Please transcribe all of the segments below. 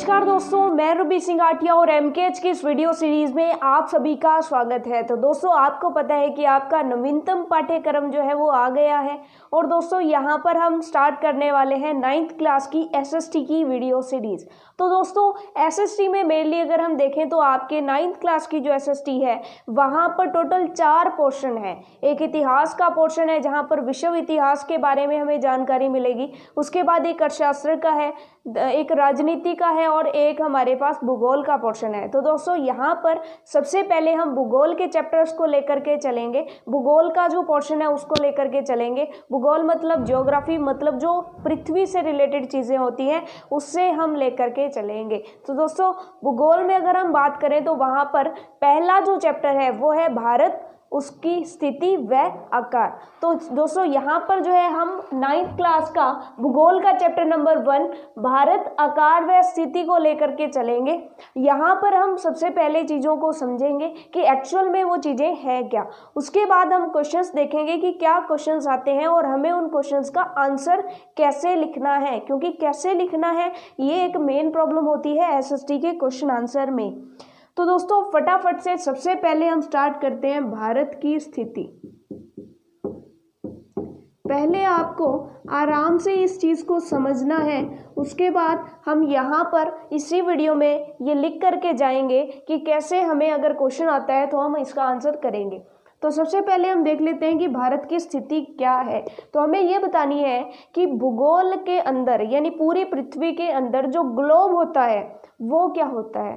नमस्कार दोस्तों, मैं रूबी सिंह आठिया और एमकेएच की इस वीडियो सीरीज में आप सभी का स्वागत है। तो दोस्तों, आपको पता है कि आपका नवीनतम पाठ्यक्रम जो है वो आ गया है और दोस्तों यहाँ पर हम स्टार्ट करने वाले हैं 9th क्लास की एसएसटी की वीडियो सीरीज। तो दोस्तों, एसएसटी में मेनली अगर हम देखें तो आपके 9th क्लास की जो एसएसटी है वहाँ पर टोटल 4 पोर्शन है। एक इतिहास का पोर्शन है जहाँ पर विश्व इतिहास के बारे में हमें जानकारी मिलेगी, उसके बाद एक अर्थशास्त्र का है, एक राजनीति का है और एक हमारे पास भूगोल का पोर्शन है। तो दोस्तों, यहाँ पर सबसे पहले हम भूगोल के चैप्टर्स को लेकर के चलेंगे। भूगोल का जो पोर्शन है उसको लेकर के चलेंगे। भूगोल मतलब ज्योग्राफी, मतलब जो पृथ्वी से रिलेटेड चीज़ें होती हैं उससे हम लेकर के चलेंगे। तो दोस्तों, भूगोल में अगर हम बात करें तो वहाँ पर पहला जो चैप्टर है वो है भारत, उसकी स्थिति व आकार। तो दोस्तों, यहाँ पर जो है हम 9th क्लास का भूगोल का चैप्टर नंबर 1 भारत, आकार व स्थिति को लेकर के चलेंगे। यहाँ पर हम सबसे पहले चीज़ों को समझेंगे कि एक्चुअल में वो चीज़ें हैं क्या। उसके बाद हम क्वेश्चंस देखेंगे कि क्या क्वेश्चंस आते हैं और हमें उन क्वेश्चंस का आंसर कैसे लिखना है, क्योंकि कैसे लिखना है ये एक मेन प्रॉब्लम होती है एसएसटी के क्वेश्चन आंसर में। तो दोस्तों, फटाफट से सबसे पहले हम स्टार्ट करते हैं भारत की स्थिति। पहले आपको आराम से इस चीज़ को समझना है, उसके बाद हम यहाँ पर इसी वीडियो में ये लिख करके जाएंगे कि कैसे हमें अगर क्वेश्चन आता है तो हम इसका आंसर करेंगे। तो सबसे पहले हम देख लेते हैं कि भारत की स्थिति क्या है। तो हमें ये बतानी है कि भूगोल के अंदर यानी पूरी पृथ्वी के अंदर जो ग्लोब होता है वो क्या होता है।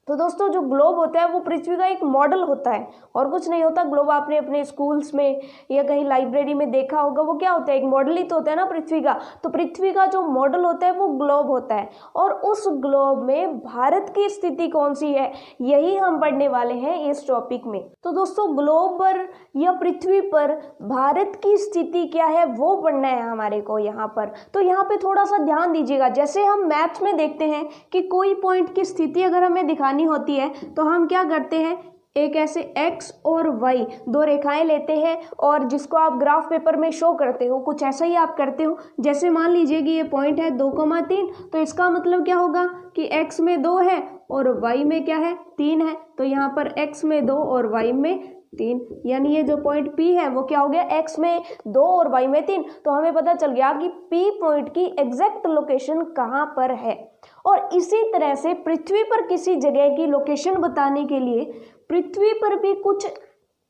तो दोस्तों, जो ग्लोब होता है वो पृथ्वी का एक मॉडल होता है और कुछ नहीं होता। ग्लोब आपने अपने स्कूल्स में या कहीं लाइब्रेरी में देखा होगा, वो क्या होता है, एक मॉडल ही तो होता है ना पृथ्वी का। तो पृथ्वी का जो मॉडल होता है वो ग्लोब होता है और उस ग्लोब में भारत की स्थिति कौन सी है यही हम पढ़ने वाले हैं इस टॉपिक में। तो दोस्तों, ग्लोब पर या पृथ्वी पर भारत की स्थिति क्या है वो पढ़ना है हमारे को यहाँ पर। तो यहाँ पे थोड़ा सा ध्यान दीजिएगा। जैसे हम मैथ्स में देखते हैं कि कोई पॉइंट की स्थिति अगर हमें दिखानी होती है तो हम क्या करते हैं, एक ऐसे x और y दो रेखाएं लेते हैं और जिसको आप ग्राफ पेपर में शो करते हो, कुछ ऐसा ही आप करते हो। जैसे मान लीजिए कि ये पॉइंट है 2,3, तो इसका मतलब क्या होगा कि x में 2 है और y में क्या है, 3 है। तो यहाँ पर x में 2 और y में 3, यानी ये जो पॉइंट P है वो क्या हो गया, x में 2 और y में 3। तो हमें पता चल गया कि P पॉइंट की एग्जैक्ट लोकेशन कहाँ पर है। और इसी तरह से पृथ्वी पर किसी जगह की लोकेशन बताने के लिए पृथ्वी पर भी कुछ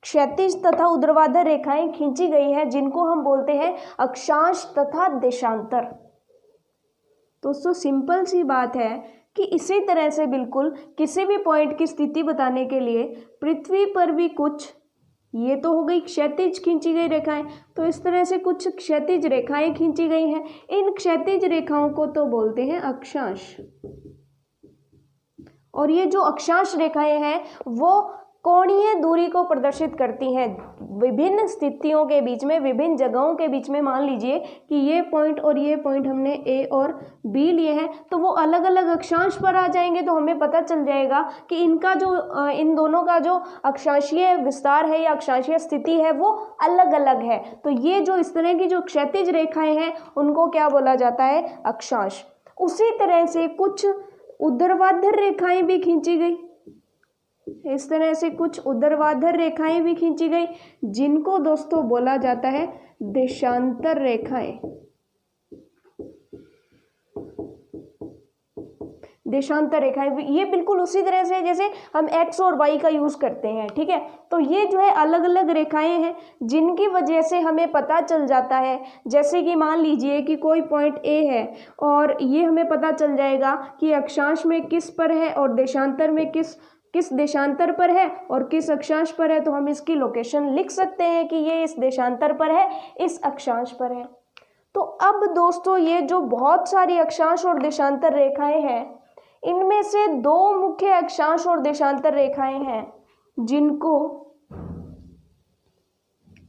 क्षैतिज तथा ऊर्ध्वाधर रेखाएं खींची गई हैं जिनको हम बोलते हैं अक्षांश तथा देशांतर। दोस्तों, सिंपल सी बात है कि इसी तरह से बिल्कुल किसी भी पॉइंट की स्थिति बताने के लिए पृथ्वी पर भी कुछ, ये तो हो गई क्षैतिज खींची गई रेखाएं, तो इस तरह से कुछ क्षैतिज रेखाएं खींची गई हैं। इन क्षैतिज रेखाओं को तो बोलते हैं अक्षांश। और ये जो अक्षांश रेखाएं हैं वो कोणीय दूरी को प्रदर्शित करती हैं विभिन्न स्थितियों के बीच में, विभिन्न जगहों के बीच में। मान लीजिए कि ये पॉइंट और ये पॉइंट हमने ए और बी लिए हैं, तो वो अलग अलग अक्षांश पर आ जाएंगे। तो हमें पता चल जाएगा कि इनका जो इन दोनों का जो अक्षांशीय विस्तार है या अक्षांशीय स्थिति है वो अलग अलग है। तो ये जो इस तरह की जो क्षैतिज रेखाएं हैं उनको क्या बोला जाता है, अक्षांश। उसी तरह से कुछ ऊर्ध्वाधर रेखाएं भी खींची गई, इस तरह से कुछ ऊर्ध्वाधर रेखाएं भी खींची गई जिनको दोस्तों बोला जाता है देशांतर रेखाएं। देशांतर रेखाएं ये बिल्कुल उसी तरह से जैसे हम x और y का यूज करते हैं, ठीक है। तो ये जो है अलग अलग रेखाएं हैं जिनकी वजह से हमें पता चल जाता है। जैसे कि मान लीजिए कि कोई पॉइंट A है और ये हमें पता चल जाएगा कि अक्षांश में किस पर है और देशांतर में किस देशांतर पर है और किस अक्षांश पर है। तो हम इसकी लोकेशन लिख सकते हैं कि ये इस देशांतर पर है, इस अक्षांश पर है। तो अब दोस्तों, ये जो बहुत सारी अक्षांश और देशांतर रेखाएं हैं, इनमें से 2 मुख्य अक्षांश और देशांतर रेखाएं हैं जिनको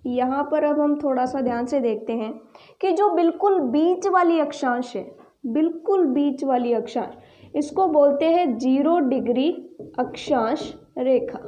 यहाँ पर अब हम थोड़ा सा ध्यान से देखते हैं कि जो बिल्कुल बीच वाली अक्षांश है, बिल्कुल बीच वाली अक्षांश, इसको बोलते हैं 0 डिग्री अक्षांश रेखा।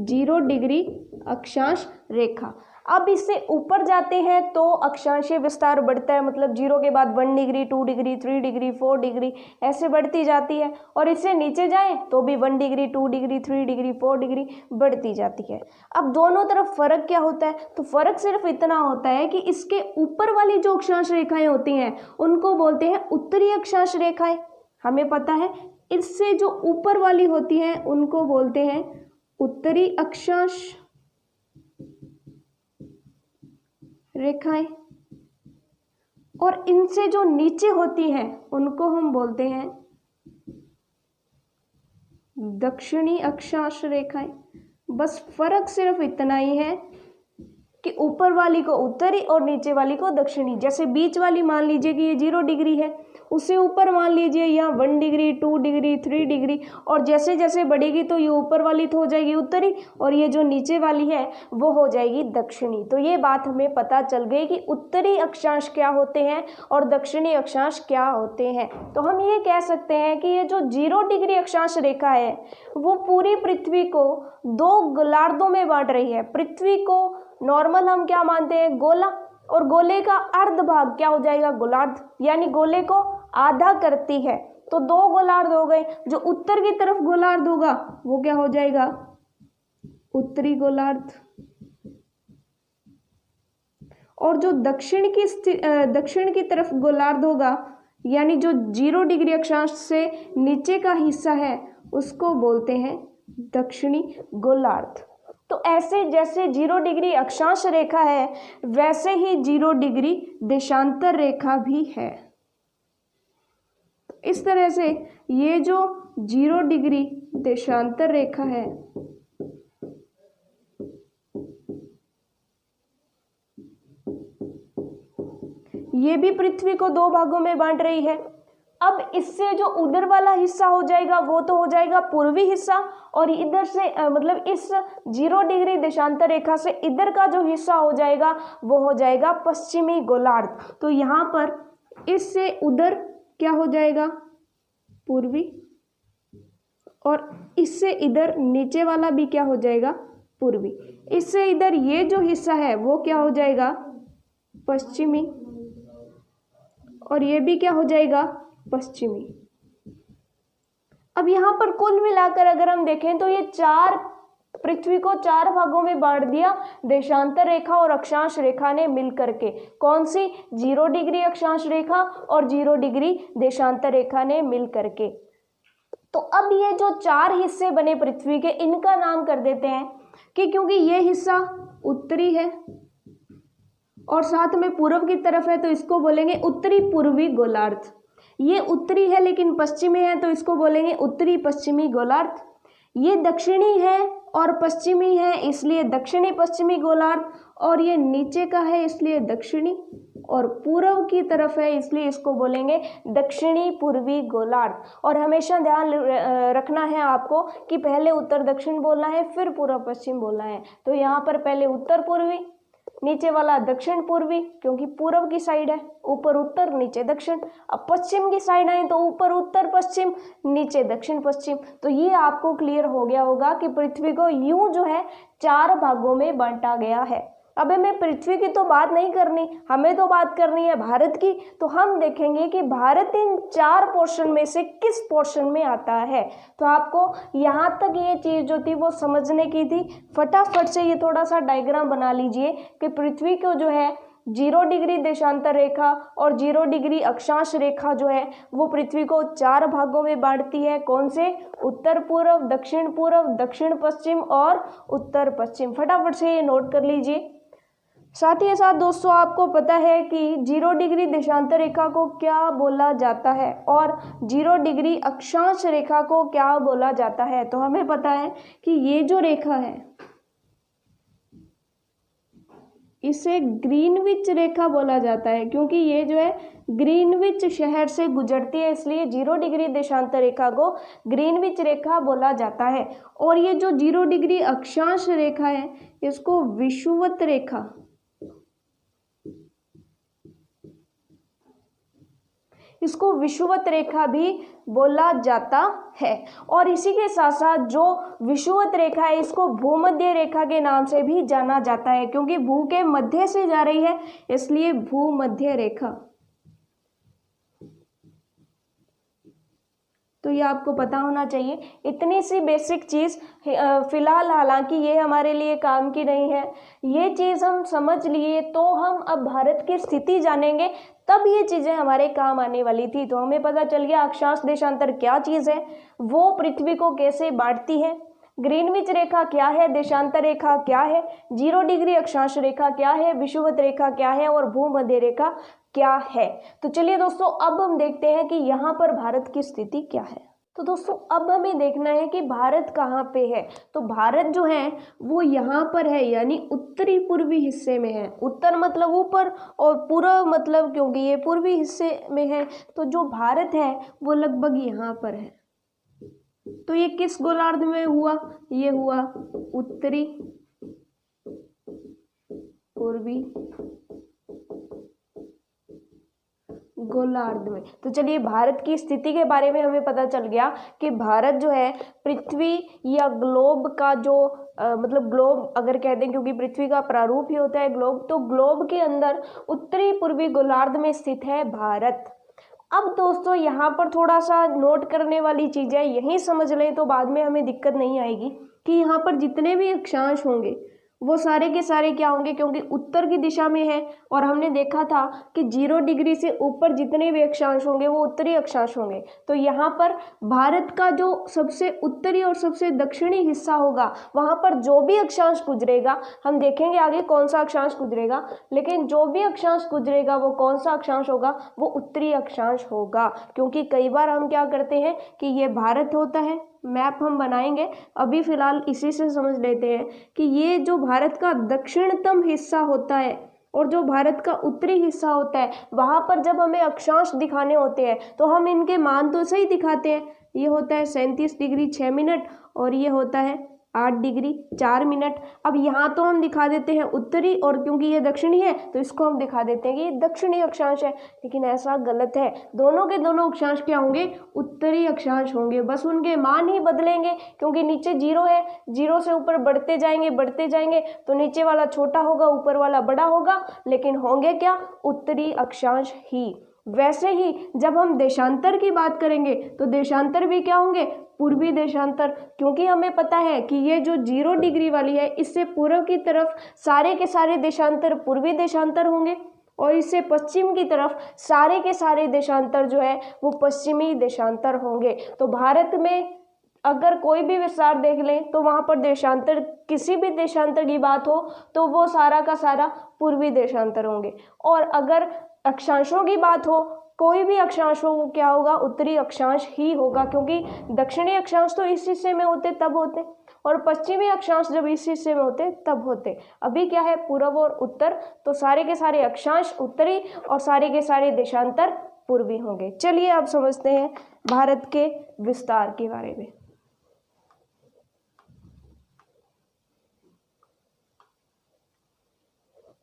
0 डिग्री अक्षांश रेखा। अब इससे ऊपर जाते हैं तो अक्षांशीय विस्तार बढ़ता है, मतलब 0 के बाद 1 डिग्री, 2 डिग्री, 3 डिग्री, 4 डिग्री ऐसे बढ़ती जाती है। और इससे नीचे जाएं तो भी 1 डिग्री, 2 डिग्री, 3 डिग्री, 4 डिग्री बढ़ती जाती है। अब दोनों तरफ फर्क क्या होता है? तो फर्क सिर्फ इतना होता है कि इसके ऊपर वाली जो अक्षांश रेखाएं होती हैं उनको बोलते हैं उत्तरी अक्षांश रेखाएं, हमें पता है। इससे जो ऊपर वाली होती हैं उनको बोलते हैं उत्तरी अक्षांश रेखाएं, और इनसे जो नीचे होती हैं उनको हम बोलते हैं दक्षिणी अक्षांश रेखाएं। बस फर्क सिर्फ इतना ही है कि ऊपर वाली को उत्तरी और नीचे वाली को दक्षिणी। जैसे बीच वाली मान लीजिए कि ये 0 डिग्री है, उससे ऊपर मान लीजिए यहाँ 1 डिग्री, 2 डिग्री, 3 डिग्री, और जैसे जैसे बढ़ेगी तो ये ऊपर वाली तो हो जाएगी उत्तरी और ये जो नीचे वाली है वो हो जाएगी दक्षिणी। तो ये बात हमें पता चल गई कि उत्तरी अक्षांश क्या होते हैं और दक्षिणी अक्षांश क्या होते हैं। तो हम ये कह सकते हैं कि ये जो 0 डिग्री अक्षांश रेखा है वो पूरी पृथ्वी को 2 गोलार्धों में बांट रही है। पृथ्वी को नॉर्मल हम क्या मानते हैं? गोला, और गोले का अर्ध भाग क्या हो जाएगा? गोलार्ध, यानी गोले को आधा करती है। तो 2 गोलार्ध हो गए। जो उत्तर की तरफ गोलार्ध होगा वो क्या हो जाएगा? उत्तरी गोलार्ध। और जो दक्षिण की तरफ गोलार्ध होगा, यानी जो 0 डिग्री अक्षांश से नीचे का हिस्सा है उसको बोलते हैं दक्षिणी गोलार्ध। तो ऐसे जैसे 0 डिग्री अक्षांश रेखा है वैसे ही 0 डिग्री देशांतर रेखा भी है। इस तरह से ये जो 0 डिग्री देशांतर रेखा है ये भी पृथ्वी को 2 भागों में बांट रही है। अब इससे जो उधर वाला हिस्सा हो जाएगा वो तो हो जाएगा पूर्वी हिस्सा, और इधर से मतलब इस 0 डिग्री देशांतर रेखा से इधर का जो हिस्सा हो जाएगा वो हो जाएगा पश्चिमी गोलार्ध। तो यहाँ पर इससे उधर क्या हो जाएगा? पूर्वी, और इससे इधर नीचे वाला भी क्या हो जाएगा? पूर्वी। इससे इधर ये जो हिस्सा है वो क्या हो जाएगा? पश्चिमी, और ये भी क्या हो जाएगा? पश्चिमी। अब यहाँ पर कुल मिलाकर अगर हम देखें तो ये पृथ्वी को 4 भागों में बांट दिया देशांतर रेखा और अक्षांश रेखा ने मिलकर के। कौन सी? 0 डिग्री अक्षांश रेखा और 0 डिग्री देशांतर रेखा ने मिलकर के। तो अब ये जो 4 हिस्से बने पृथ्वी के, इनका नाम कर देते हैं कि क्योंकि ये हिस्सा उत्तरी है और साथ में पूर्व की तरफ है तो इसको बोलेंगे उत्तरी पूर्वी गोलार्ध। ये उत्तरी है लेकिन पश्चिमी है तो इसको बोलेंगे उत्तरी पश्चिमी गोलार्ध। ये दक्षिणी है और पश्चिमी है इसलिए दक्षिणी पश्चिमी गोलार्ध, और ये नीचे का है इसलिए दक्षिणी, और पूर्व की तरफ है इसलिए इसको बोलेंगे दक्षिणी पूर्वी गोलार्ध। और हमेशा ध्यान रखना है आपको कि पहले उत्तर दक्षिण बोलना है फिर पूर्व पश्चिम बोलना है। तो यहाँ पर पहले उत्तर पूर्वी, नीचे वाला दक्षिण पूर्वी, क्योंकि पूर्व की साइड है, ऊपर उत्तर नीचे दक्षिण। अब पश्चिम की साइड आए तो ऊपर उत्तर पश्चिम, नीचे दक्षिण पश्चिम। तो ये आपको क्लियर हो गया होगा कि पृथ्वी को यूं जो है 4 भागों में बांटा गया है। अब हमें पृथ्वी की तो बात नहीं करनी, हमें तो बात करनी है भारत की। तो हम देखेंगे कि भारत इन 4 पोर्शन में से किस पोर्शन में आता है। तो आपको यहाँ तक ये चीज़ जो थी वो समझने की थी। फटाफट से ये थोड़ा सा डायग्राम बना लीजिए कि पृथ्वी को जो है 0 डिग्री देशांतर रेखा और 0 डिग्री अक्षांश रेखा जो है वो पृथ्वी को 4 भागों में बांटती है। कौन से? उत्तर पूर्व, दक्षिण पश्चिम और उत्तर पश्चिम। फटाफट से ये नोट कर लीजिए। साथ ही साथ दोस्तों आपको पता है कि 0 डिग्री देशांतर रेखा को क्या बोला जाता है और 0 डिग्री अक्षांश रेखा को क्या बोला जाता है। तो हमें पता है कि ये जो रेखा है इसे ग्रीनविच रेखा बोला जाता है, क्योंकि ये जो है ग्रीनविच शहर से गुजरती है, इसलिए 0 डिग्री देशांतर रेखा को ग्रीनविच रेखा बोला जाता है। और ये जो 0 डिग्री अक्षांश रेखा है इसको विषुवत रेखा, इसको विषुवत रेखा भी बोला जाता है। और इसी के साथ साथ जो विषुवत रेखा है इसको भूमध्य रेखा के नाम से भी जाना जाता है, क्योंकि भू के मध्य से जा रही है इसलिए भूमध्य रेखा। तो ये आपको पता होना चाहिए। इतनी सी बेसिक चीज़ फिलहाल, हालांकि ये हमारे लिए काम की नहीं है, ये चीज़ हम समझ लिए तो हम अब भारत की स्थिति जानेंगे, तब ये चीज़ें हमारे काम आने वाली थी। तो हमें पता चल गया अक्षांश देशांतर क्या चीज़ है, वो पृथ्वी को कैसे बांटती है, ग्रीनविच रेखा क्या है, देशांतर रेखा क्या है, 0 डिग्री अक्षांश रेखा क्या है, विषुवत रेखा क्या है और भूमध्य रेखा क्या है। तो चलिए दोस्तों, अब हम देखते हैं कि यहाँ पर भारत की स्थिति क्या है। तो दोस्तों अब हमें देखना है कि भारत कहाँ पे है। तो भारत जो है वो यहाँ पर है, यानी उत्तरी पूर्वी हिस्से में है। उत्तर मतलब ऊपर और पूर्व मतलब क्योंकि ये पूर्वी हिस्से में है, तो जो भारत है वो लगभग यहाँ पर है। तो ये किस गोलार्ध में हुआ? ये हुआ उत्तरी पूर्वी गोलार्ध में। तो चलिए, भारत की स्थिति के बारे में हमें पता चल गया कि भारत जो है पृथ्वी या ग्लोब का जो मतलब ग्लोब अगर कहते हैं, क्योंकि पृथ्वी का प्रारूप ही होता है ग्लोब, तो ग्लोब के अंदर उत्तरी पूर्वी गोलार्ध में स्थित है भारत। अब दोस्तों यहाँ पर थोड़ा सा नोट करने वाली चीज़ है, यही समझ लें तो बाद में हमें दिक्कत नहीं आएगी कि यहाँ पर जितने भी अक्षांश होंगे वो सारे के सारे क्या होंगे, क्योंकि उत्तर की दिशा में है और हमने देखा था कि 0 डिग्री से ऊपर जितने भी अक्षांश होंगे वो उत्तरी अक्षांश होंगे। तो यहाँ पर भारत का जो सबसे उत्तरी और सबसे दक्षिणी हिस्सा होगा वहाँ पर जो भी अक्षांश गुजरेगा, हम देखेंगे आगे कौन सा अक्षांश गुजरेगा, लेकिन जो भी अक्षांश गुजरेगा वो कौन सा अक्षांश होगा, वो उत्तरी अक्षांश होगा। क्योंकि कई बार हम क्या करते हैं कि ये भारत होता है, मैप हम बनाएंगे, अभी फिलहाल इसी से समझ लेते हैं कि ये जो भारत का दक्षिणतम हिस्सा होता है और जो भारत का उत्तरी हिस्सा होता है, वहाँ पर जब हमें अक्षांश दिखाने होते हैं तो हम इनके मान तो सही दिखाते हैं। ये होता है 37 डिग्री 6 मिनट और ये होता है 8 डिग्री 4 मिनट। अब यहाँ तो हम दिखा देते हैं उत्तरी, और क्योंकि ये दक्षिणी है तो इसको हम दिखा देते हैं कि ये दक्षिणी अक्षांश है, लेकिन ऐसा गलत है। दोनों के दोनों अक्षांश क्या होंगे? उत्तरी अक्षांश होंगे, बस उनके मान ही बदलेंगे, क्योंकि नीचे 0 है, 0 से ऊपर बढ़ते जाएंगे तो नीचे वाला छोटा होगा ऊपर वाला बड़ा होगा, लेकिन होंगे क्या? उत्तरी अक्षांश ही। वैसे ही जब हम देशांतर की बात करेंगे तो देशांतर भी क्या होंगे? पूर्वी देशांतर, क्योंकि हमें पता है कि ये जो 0 डिग्री वाली है इससे पूर्व की तरफ सारे के सारे देशांतर पूर्वी देशांतर होंगे और इससे पश्चिम की तरफ सारे के सारे देशांतर जो है वो पश्चिमी देशांतर होंगे। तो भारत में अगर कोई भी विस्तार देख लें तो वहाँ पर देशांतर, किसी भी देशांतर की बात हो तो वो सारा का सारा पूर्वी देशांतर होंगे। और अगर अक्षांशों की बात हो, कोई भी अक्षांश हो, वो क्या होगा? उत्तरी अक्षांश ही होगा, क्योंकि दक्षिणी अक्षांश तो इस हिस्से में होते तब होते और पश्चिमी अक्षांश जब इस हिस्से में होते तब होते। अभी क्या है? पूर्व और उत्तर, तो सारे के सारे अक्षांश उत्तरी और सारे के सारे देशांतर पूर्वी होंगे। चलिए अब समझते हैं भारत के विस्तार के बारे में।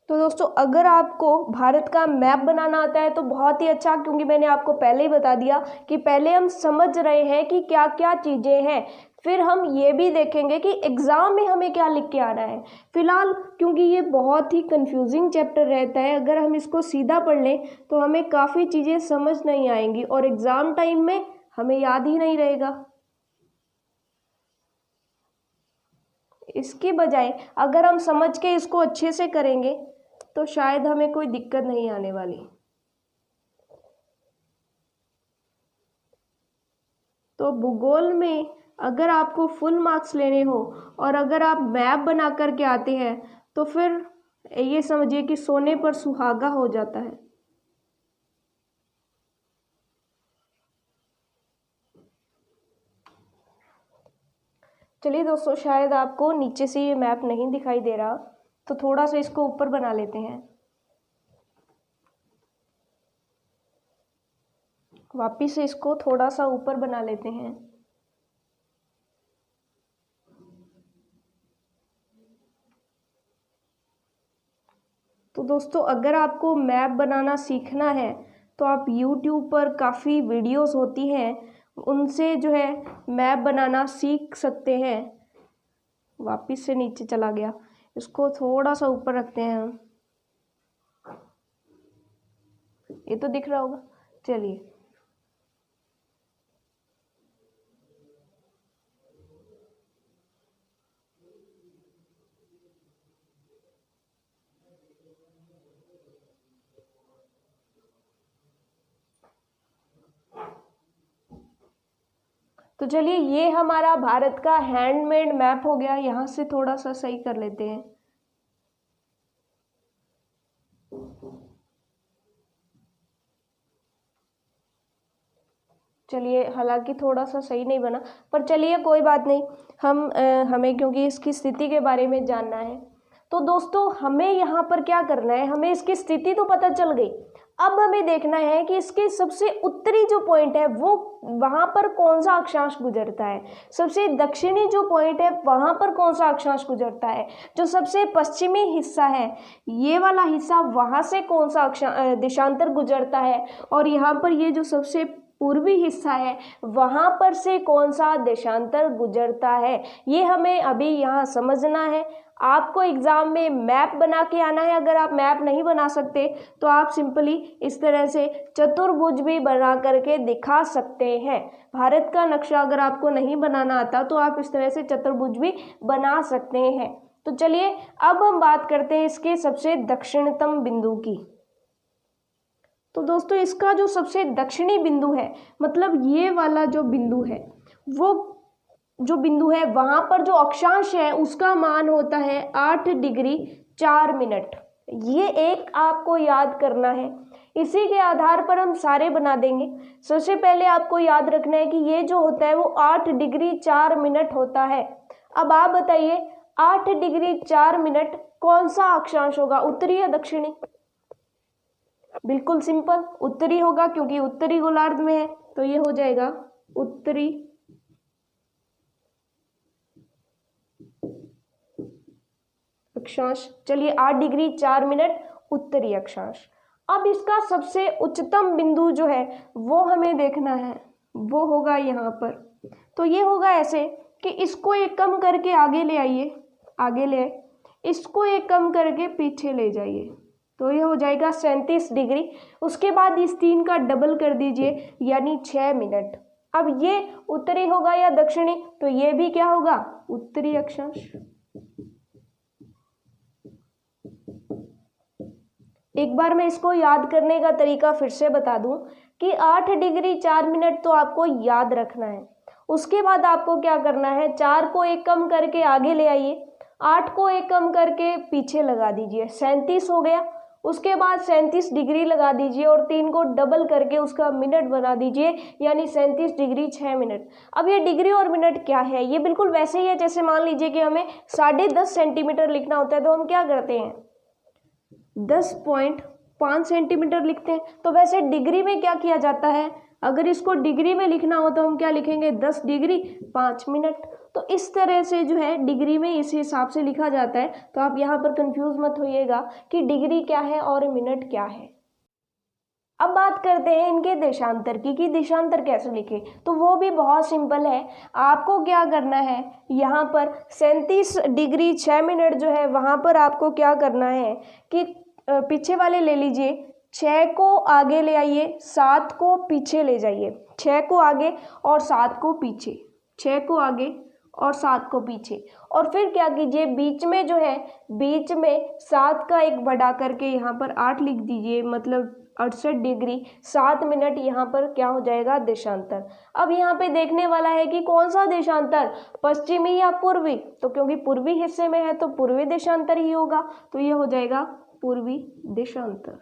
तो दोस्तों अगर आपको भारत का मैप बनाना आता है तो बहुत ही अच्छा, क्योंकि मैंने आपको पहले ही बता दिया कि पहले हम समझ रहे हैं कि क्या क्या चीज़ें हैं, फिर हम ये भी देखेंगे कि एग्ज़ाम में हमें क्या लिख के आना है। फिलहाल क्योंकि ये बहुत ही कंफ्यूजिंग चैप्टर रहता है, अगर हम इसको सीधा पढ़ लें तो हमें काफ़ी चीज़ें समझ नहीं आएंगी और एग्ज़ाम टाइम में हमें याद ही नहीं रहेगा। इसकी बजाय अगर हम समझ के इसको अच्छे से करेंगे तो शायद हमें कोई दिक्कत नहीं आने वाली। तो भूगोल में अगर आपको फुल मार्क्स लेने हो और अगर आप मैप बना करके आते हैं तो फिर ये समझिए कि सोने पर सुहागा हो जाता है। चलिए दोस्तों, शायद आपको नीचे से ये मैप नहीं दिखाई दे रहा, तो थोड़ा सा इसको ऊपर बना लेते हैं। वापिस से इसको थोड़ा सा ऊपर बना लेते हैं। तो दोस्तों अगर आपको मैप बनाना सीखना है तो आप YouTube पर काफ़ी वीडियोस होती हैं, उनसे जो है मैप बनाना सीख सकते हैं। वापस से नीचे चला गया, इसको थोड़ा सा ऊपर रखते हैं हम, ये तो दिख रहा होगा। चलिए, तो चलिए ये हमारा भारत का हैंडमेड मैप हो गया। यहाँ से थोड़ा सा सही कर लेते हैं। चलिए, हालांकि थोड़ा सा सही नहीं बना, पर चलिए कोई बात नहीं। हमें क्योंकि इसकी स्थिति के बारे में जानना है, तो दोस्तों हमें यहाँ पर क्या करना है, हमें इसकी स्थिति तो पता चल गई। अब हमें देखना है कि इसके सबसे उत्तरी जो पॉइंट है वो वहाँ पर कौन सा अक्षांश गुजरता है, सबसे दक्षिणी जो पॉइंट है वहाँ पर कौन सा अक्षांश गुजरता है, जो सबसे पश्चिमी हिस्सा है ये वाला हिस्सा वहाँ से कौन सा देशांतर गुजरता है, और यहाँ पर ये जो सबसे पूर्वी हिस्सा है वहाँ पर से कौन सा देशांतर गुजरता है, ये हमें अभी यहाँ समझना है। आपको एग्जाम में मैप बना के आना है। अगर आप मैप नहीं बना सकते तो आप सिंपली इस तरह से चतुर्भुज भी बना करके दिखा सकते हैं। भारत का नक्शा अगर आपको नहीं बनाना आता तो आप इस तरह से चतुर्भुज भी बना सकते हैं। तो चलिए अब हम बात करते हैं इसके सबसे दक्षिणतम बिंदु की। तो दोस्तों इसका जो सबसे दक्षिणी बिंदु है, मतलब ये वाला जो बिंदु है, वो जो बिंदु है वहाँ पर जो अक्षांश है उसका मान होता है 8 डिग्री 4 मिनट। ये एक आपको याद करना है, इसी के आधार पर हम सारे बना देंगे। सबसे पहले आपको याद रखना है कि ये जो होता है वो 8 डिग्री 4 मिनट होता है। अब आप बताइए 8 डिग्री 4 मिनट कौन सा अक्षांश होगा, उत्तरी या दक्षिणी? बिल्कुल सिंपल, उत्तरी होगा क्योंकि उत्तरी गोलार्ध में है, तो ये हो जाएगा उत्तरी अक्षांश। चलिए 8 डिग्री 4 मिनट उत्तरी अक्षांश। अब इसका सबसे उच्चतम बिंदु जो है वो हमें देखना है, वो होगा यहाँ पर। तो ये होगा ऐसे कि इसको एक कम करके आगे ले आइए, आगे ले आए, इसको एक कम करके पीछे ले जाइए, तो ये हो जाएगा 37 डिग्री। उसके बाद इस 3 का डबल कर दीजिए यानी 6 मिनट। अब ये उत्तरी होगा या दक्षिणी, तो ये भी क्या होगा, उत्तरी अक्षांश। एक बार मैं इसको याद करने का तरीका फिर से बता दूं कि 8 डिग्री 4 मिनट तो आपको याद रखना है। उसके बाद आपको क्या करना है, 4 को एक कम करके आगे ले आइए, 8 को एक कम करके पीछे लगा दीजिए, 37 हो गया। उसके बाद 37 डिग्री लगा दीजिए और 3 को डबल करके उसका मिनट बना दीजिए यानी 37 डिग्री 6 मिनट। अब ये डिग्री और मिनट क्या है, ये बिल्कुल वैसे ही है जैसे मान लीजिए कि हमें 10.5 सेंटीमीटर लिखना होता है तो हम क्या करते हैं, 10.5 सेंटीमीटर लिखते हैं। तो वैसे डिग्री में क्या किया जाता है, अगर इसको डिग्री में लिखना हो तो हम क्या लिखेंगे, 10 डिग्री 5 मिनट। तो इस तरह से जो है डिग्री में इस हिसाब से लिखा जाता है। तो आप यहाँ पर कंफ्यूज मत होइएगा कि डिग्री क्या है और मिनट क्या है। अब बात करते हैं इनके देशांतर की, कि देशांतर कैसे लिखे, तो वो भी बहुत सिंपल है। आपको क्या करना है, यहाँ पर 37 डिग्री 6 मिनट जो है वहाँ पर आपको क्या करना है कि पीछे वाले ले लीजिए, 6 को आगे ले आइए, 7 को पीछे ले जाइए, 6 को आगे और 7 को पीछे, 6 को आगे और 7 को पीछे। और फिर क्या कीजिए, बीच में जो है, बीच में 7 का एक बढ़ा करके यहाँ पर 8 लिख दीजिए, मतलब 68 डिग्री 7 मिनट यहाँ पर क्या हो जाएगा, देशांतर। अब यहाँ पे देखने वाला है कि कौन सा देशांतर, पश्चिमी या पूर्वी, तो क्योंकि पूर्वी हिस्से में है तो पूर्वी देशांतर ही होगा, तो ये हो जाएगा पूर्वी देशांतर।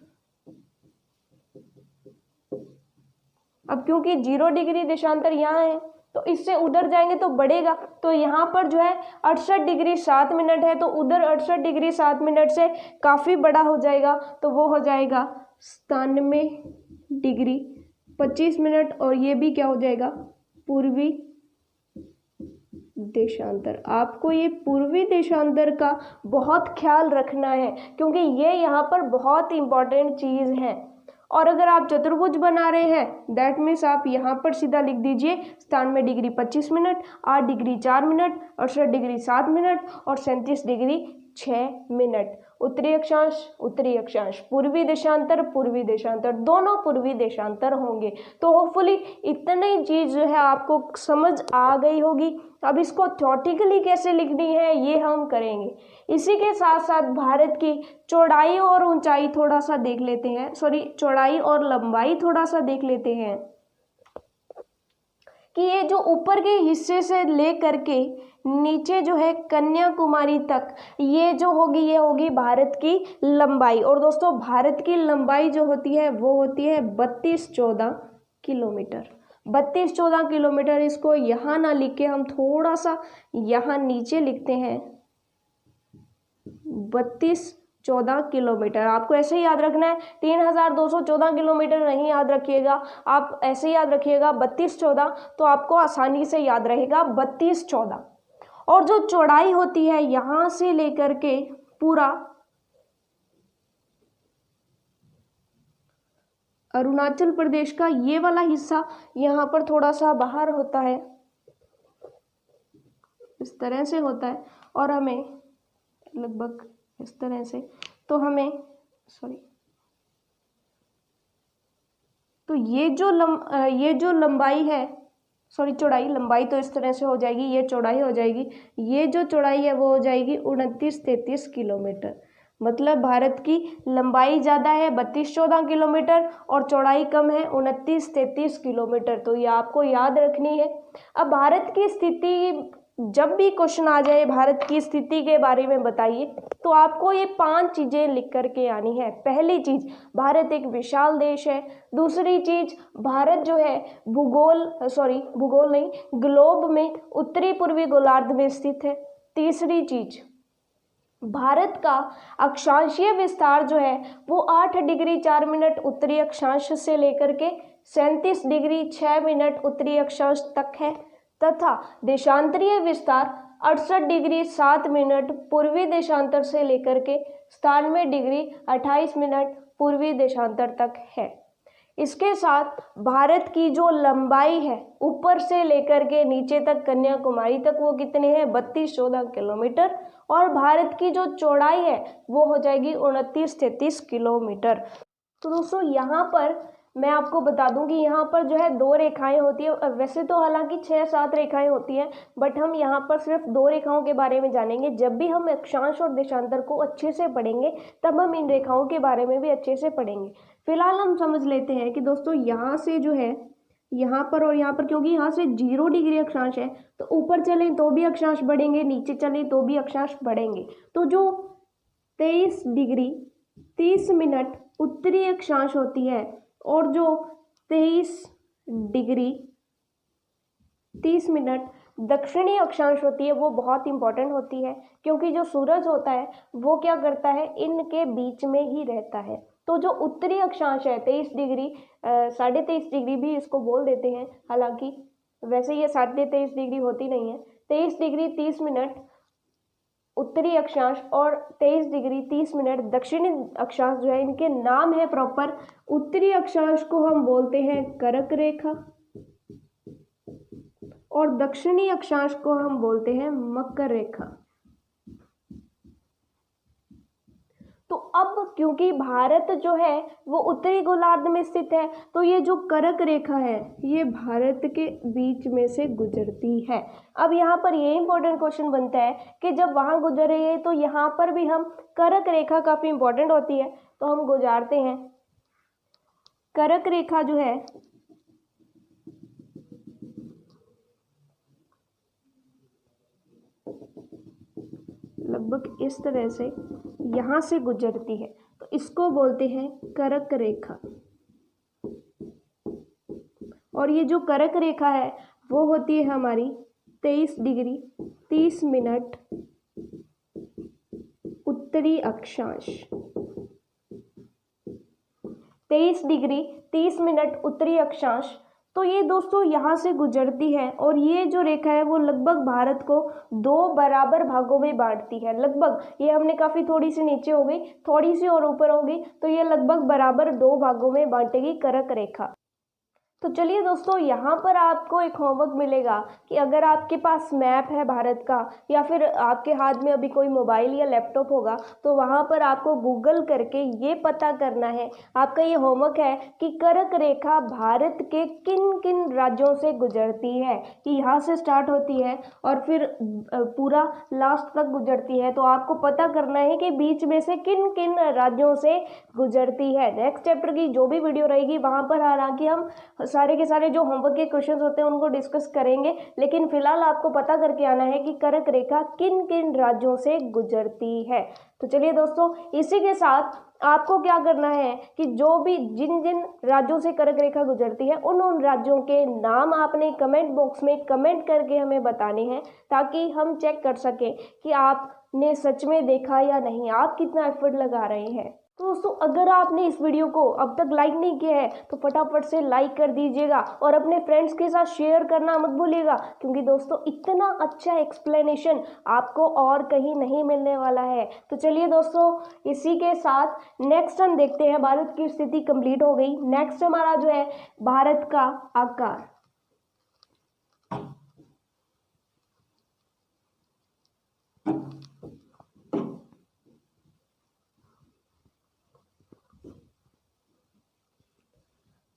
अब क्योंकि 0 डिग्री देशांतर यहाँ है तो इससे उधर जाएंगे तो बढ़ेगा, तो यहाँ पर जो है 68 डिग्री 7 मिनट है, तो उधर 68 डिग्री 7 मिनट से काफ़ी बड़ा हो जाएगा, तो वो हो जाएगा 97 डिग्री 25 मिनट, और ये भी क्या हो जाएगा, पूर्वी देशांतर। आपको ये पूर्वी देशांतर का बहुत ख्याल रखना है क्योंकि ये यहाँ पर बहुत इंपॉर्टेंट चीज़ है। और अगर आप चतुर्भुज बना रहे हैं दैट मीन्स आप यहाँ पर सीधा लिख दीजिए 97 degree 25 minute, 8 degree 4 minute, 68 degree 7 minute और 37 डिग्री 6 मिनट। उत्तरी अक्षांश, पूर्वी देशांतर दोनों पूर्वी देशांतर होंगे। तो होपफुली इतनी चीज जो है आपको समझ आ गई होगी। अब इसको थ्योरेटिकली कैसे लिखनी है ये हम करेंगे। इसी के साथ साथ भारत की चौड़ाई और ऊंचाई थोड़ा सा देख लेते हैं, चौड़ाई और लंबाई थोड़ा सा देख लेते हैं कि ये जो ऊपर के हिस्से से ले करके नीचे जो है कन्याकुमारी तक ये जो होगी ये होगी भारत की लंबाई। और दोस्तों भारत की लंबाई जो होती है वो होती है 32-14 किलोमीटर। 32-14 किलोमीटर। इसको यहाँ ना लिख के हम थोड़ा सा यहाँ नीचे लिखते हैं 32-14 किलोमीटर। आपको ऐसे ही याद रखना है, 3214 किलोमीटर नहीं याद रखिएगा, आप ऐसे याद रखिएगा 32-14, तो आपको आसानी से याद रहेगा 32-14। और जो चौड़ाई होती है यहाँ से लेकर के पूरा अरुणाचल प्रदेश का ये वाला हिस्सा यहाँ पर थोड़ा सा बाहर होता है, इस तरह से होता है, और हमें लगभग इस तरह से, तो हमें तो ये जो लंबाई है चौड़ाई, लंबाई तो इस तरह से हो जाएगी, ये चौड़ाई हो जाएगी, ये जो चौड़ाई है वो हो जाएगी 29-33 किलोमीटर। मतलब भारत की लंबाई ज़्यादा है 32-14 किलोमीटर और चौड़ाई कम है 29-33 किलोमीटर। तो ये आपको याद रखनी है। अब भारत की स्थिति, जब भी क्वेश्चन आ जाए भारत की स्थिति के बारे में बताइए, तो आपको ये 5 चीज़ें लिख करके आनी है। पहली चीज़, भारत एक विशाल देश है। दूसरी चीज़, भारत जो है भूगोल नहीं, ग्लोब में उत्तरी पूर्वी गोलार्ध में स्थित है। तीसरी चीज़, भारत का अक्षांशीय विस्तार जो है वो 8 डिग्री 4 मिनट उत्तरी अक्षांश से लेकर के 37 डिग्री 6 मिनट उत्तरी अक्षांश तक है, तथा देशांतरीय विस्तार 68 डिग्री 7 मिनट पूर्वी देशांतर से लेकर के 97 डिग्री 28 मिनट पूर्वी देशांतर तक है। इसके साथ भारत की जो लंबाई है ऊपर से लेकर के नीचे तक कन्याकुमारी तक वो कितने हैं 32-14 किलोमीटर, और भारत की जो चौड़ाई है वो हो जाएगी 29-33 किलोमीटर। तो दोस्तों यहाँ पर मैं आपको बता दूं कि यहाँ पर जो है 2 रेखाएं होती है। वैसे तो हालांकि 6-7 रेखाएं होती हैं, बट हम यहाँ पर सिर्फ 2 रेखाओं के बारे में जानेंगे। जब भी हम अक्षांश और देशांतर को अच्छे से पढ़ेंगे तब हम इन रेखाओं के बारे में भी अच्छे से पढ़ेंगे। फिलहाल हम समझ लेते हैं कि दोस्तों यहाँ से जो है यहाँ पर और यहाँ पर, क्योंकि यहाँ से 0 डिग्री अक्षांश है तो ऊपर चलें तो भी अक्षांश बढ़ेंगे, नीचे चलें तो भी अक्षांश बढ़ेंगे। तो जो 23 डिग्री 30 मिनट उत्तरी अक्षांश होती है और जो 23 डिग्री 30 मिनट दक्षिणी अक्षांश होती है वो बहुत इंपॉर्टेंट होती है, क्योंकि जो सूरज होता है वो क्या करता है, इनके बीच में ही रहता है। तो जो उत्तरी अक्षांश है 23 डिग्री 23.5 डिग्री भी इसको बोल देते हैं, हालांकि वैसे ये 23.5 डिग्री होती नहीं है। 23 डिग्री 30 मिनट उत्तरी अक्षांश और 23 डिग्री 30 मिनट दक्षिणी अक्षांश जो है, इनके नाम है प्रॉपर। उत्तरी अक्षांश को हम बोलते हैं कर्क रेखा और दक्षिणी अक्षांश को हम बोलते हैं मकर रेखा। तो अब क्योंकि भारत जो है वो उत्तरी गोलार्ध में स्थित है, तो ये जो कर्क रेखा है ये भारत के बीच में से गुजरती है। अब यहाँ पर ये इंपॉर्टेंट क्वेश्चन बनता है कि जब वहाँ गुजर रही है तो यहाँ पर भी हम कर्क रेखा काफ़ी इंपॉर्टेंट होती है, तो हम गुजारते हैं। कर्क रेखा जो है लगभग इस तरह से यहाँ से गुजरती है, तो इसको बोलते हैं कर्क रेखा। और ये जो कर्क रेखा है वो होती है हमारी 23 डिग्री 30 मिनट उत्तरी अक्षांश। 23 डिग्री 30 मिनट उत्तरी अक्षांश तो ये दोस्तों यहाँ से गुजरती है और ये जो रेखा है वो लगभग भारत को 2 बराबर भागों में बांटती है। लगभग, ये हमने काफ़ी थोड़ी सी नीचे हो गई, थोड़ी सी और ऊपर हो गई, तो ये लगभग बराबर 2 भागों में बांटेगी कर्क रेखा। तो चलिए दोस्तों, यहाँ पर आपको एक होमवर्क मिलेगा कि अगर आपके पास मैप है भारत का, या फिर आपके हाथ में अभी कोई मोबाइल या लैपटॉप होगा, तो वहाँ पर आपको गूगल करके ये पता करना है, आपका ये होमवर्क है कि कर्क रेखा भारत के किन किन राज्यों से गुजरती है, कि यहाँ से स्टार्ट होती है और फिर पूरा लास्ट तक गुजरती है। तो आपको पता करना है कि बीच में से किन किन राज्यों से गुजरती है। नेक्स्ट चैप्टर की जो भी वीडियो रहेगी वहाँ पर हालांकि हम सारे के सारे जो होमवर्क के क्वेश्चंस होते हैं उनको डिस्कस करेंगे, लेकिन फिलहाल आपको पता करके आना है कि कर्क रेखा किन किन राज्यों से गुजरती है। तो चलिए दोस्तों, इसी के साथ आपको क्या करना है कि जो भी जिन जिन राज्यों से कर्क रेखा गुजरती है उन राज्यों के नाम आपने कमेंट बॉक्स में कमेंट करके हमें बताने हैं, ताकि हम चेक कर सकें कि आपने सच में देखा या नहीं, आप कितना एफर्ट लगा रहे हैं। तो दोस्तों, अगर आपने इस वीडियो को अब तक लाइक नहीं किया है तो फटाफट से लाइक कर दीजिएगा और अपने फ्रेंड्स के साथ शेयर करना मत भूलिएगा, क्योंकि दोस्तों इतना अच्छा एक्सप्लेनेशन आपको और कहीं नहीं मिलने वाला है। तो चलिए दोस्तों, इसी के साथ नेक्स्ट हम देखते हैं। भारत की स्थिति कंप्लीट हो गई। नेक्स्ट हमारा जो है भारत का आकार।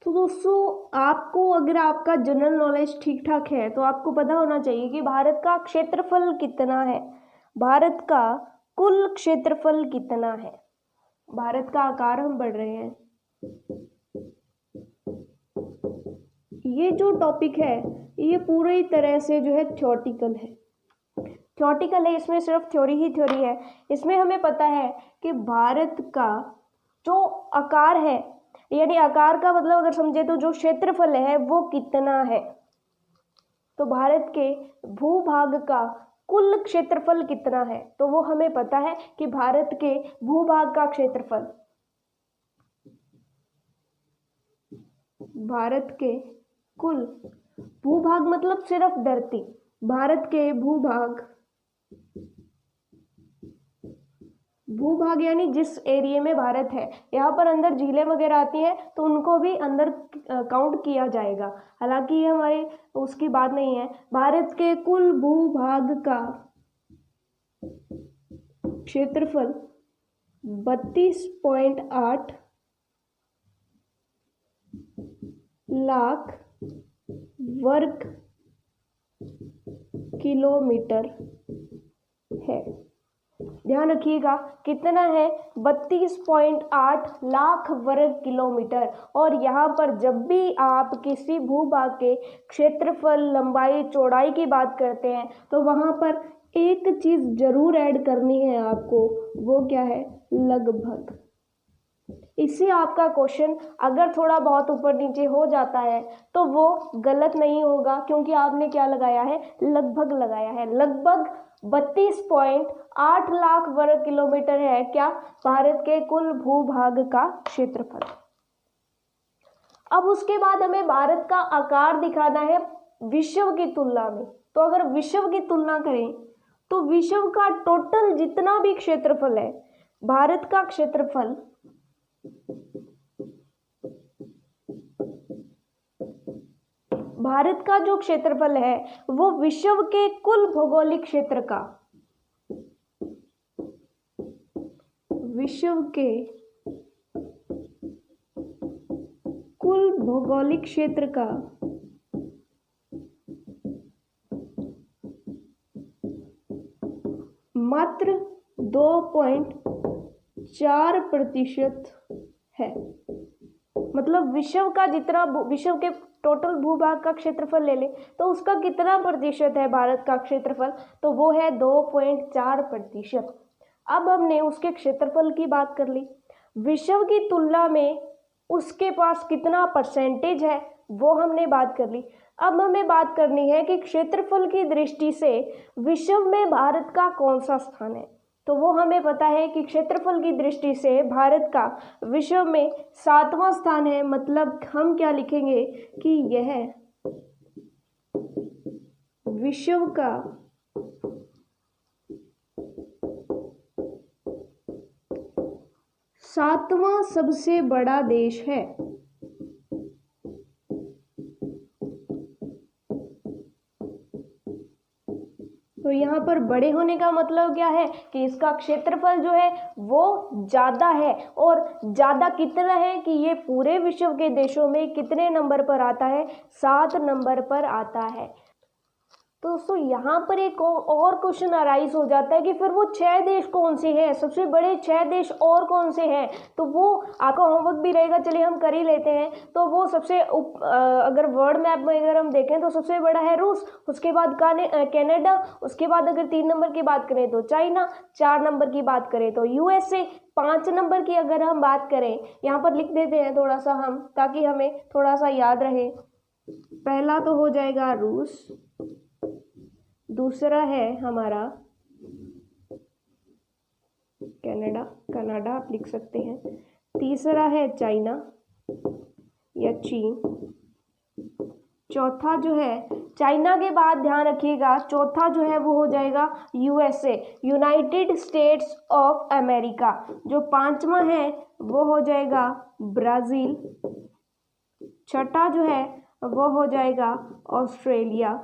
तो दोस्तों, आपको अगर आपका जनरल नॉलेज ठीक ठाक है तो आपको पता होना चाहिए कि भारत का क्षेत्रफल कितना है, भारत का कुल क्षेत्रफल कितना है। भारत का आकार हम पढ़ रहे हैं। ये जो टॉपिक है ये पूरी तरह से जो है थ्योरेटिकल है, इसमें सिर्फ थ्योरी ही थ्योरी है। इसमें हमें पता है कि भारत का जो आकार है, यानी आकार का मतलब अगर समझे तो जो क्षेत्रफल है वो कितना है। तो भारत के भूभाग का कुल क्षेत्रफल कितना है, तो वो हमें पता है कि भारत के भूभाग का क्षेत्रफल, भारत के कुल भूभाग मतलब सिर्फ धरती, भारत के भूभाग यानी जिस एरिया में भारत है, यहाँ पर अंदर झीलें वगैरह आती हैं तो उनको भी अंदर काउंट किया जाएगा। हालांकि ये हमारे उसकी बात नहीं है। भारत के कुल भूभाग का क्षेत्रफल 32.8 लाख वर्ग किलोमीटर है। ध्यान रखिएगा कितना है, 32.8 लाख वर्ग किलोमीटर। और यहाँ पर जब भी आप किसी भूभाग के क्षेत्रफल, लंबाई, चौड़ाई की बात करते हैं तो वहाँ पर एक चीज़ जरूर ऐड करनी है आपको, वो क्या है, लगभग। इससे आपका क्वेश्चन अगर थोड़ा बहुत ऊपर नीचे हो जाता है तो वो गलत नहीं होगा, क्योंकि आपने क्या लगाया है, लगभग लगाया है। लगभग 32.8 लाख वर्ग किलोमीटर है क्या, भारत के कुल भूभाग का क्षेत्रफल। अब उसके बाद हमें भारत का आकार दिखाना है विश्व की तुलना में। तो अगर विश्व की तुलना करें तो विश्व का टोटल जितना भी क्षेत्रफल है, भारत का क्षेत्रफल भारत का जो क्षेत्रफल है वो विश्व के कुल भौगोलिक क्षेत्र का, विश्व के कुल भौगोलिक क्षेत्र का मात्र 2.4% है। मतलब विश्व का जितना, विश्व के टोटल भूभाग का क्षेत्रफल ले ले तो उसका कितना प्रतिशत है भारत का क्षेत्रफल, तो वो है 2.4%। अब हमने उसके क्षेत्रफल की बात कर ली, विश्व की तुलना में उसके पास कितना परसेंटेज है वो हमने बात कर ली। अब हमें बात करनी है कि क्षेत्रफल की दृष्टि से विश्व में भारत का कौन सा स्थान है। तो वो हमें पता है कि क्षेत्रफल की दृष्टि से भारत का विश्व में 7वां स्थान है। मतलब हम क्या लिखेंगे कि यह विश्व का 7वां सबसे बड़ा देश है। तो यहाँ पर बड़े होने का मतलब क्या है कि इसका क्षेत्रफल जो है वो ज़्यादा है। और ज़्यादा कितना है कि ये पूरे विश्व के देशों में कितने नंबर पर आता है, 7 नंबर पर आता है। तो दोस्तों यहाँ पर एक और क्वेश्चन अराइज हो जाता है कि फिर वो 6 देश कौन से हैं, सबसे बड़े 6 देश और कौन से हैं। तो वो आपका होमवर्क भी रहेगा, चलिए हम कर ही लेते हैं। तो वो सबसे अगर वर्ल्ड मैप में अगर हम देखें तो सबसे बड़ा है रूस, उसके बाद कनाडा, उसके बाद अगर 3 नंबर की बात करें तो चाइना, 4 नंबर की बात करें तो यूएसए, 5 नंबर की अगर हम बात करें, यहाँ पर लिख देते हैं थोड़ा सा हम ताकि हमें थोड़ा सा याद रहे। पहला तो हो जाएगा रूस, दूसरा है हमारा कनाडा आप लिख सकते हैं, तीसरा है चाइना या चीन, चौथा जो है चाइना के बाद ध्यान रखिएगा चौथा जो है वो हो जाएगा USA, United states of America. जो 5वां है वो हो जाएगा ब्राज़ील, छठा जो है वो हो जाएगा ऑस्ट्रेलिया।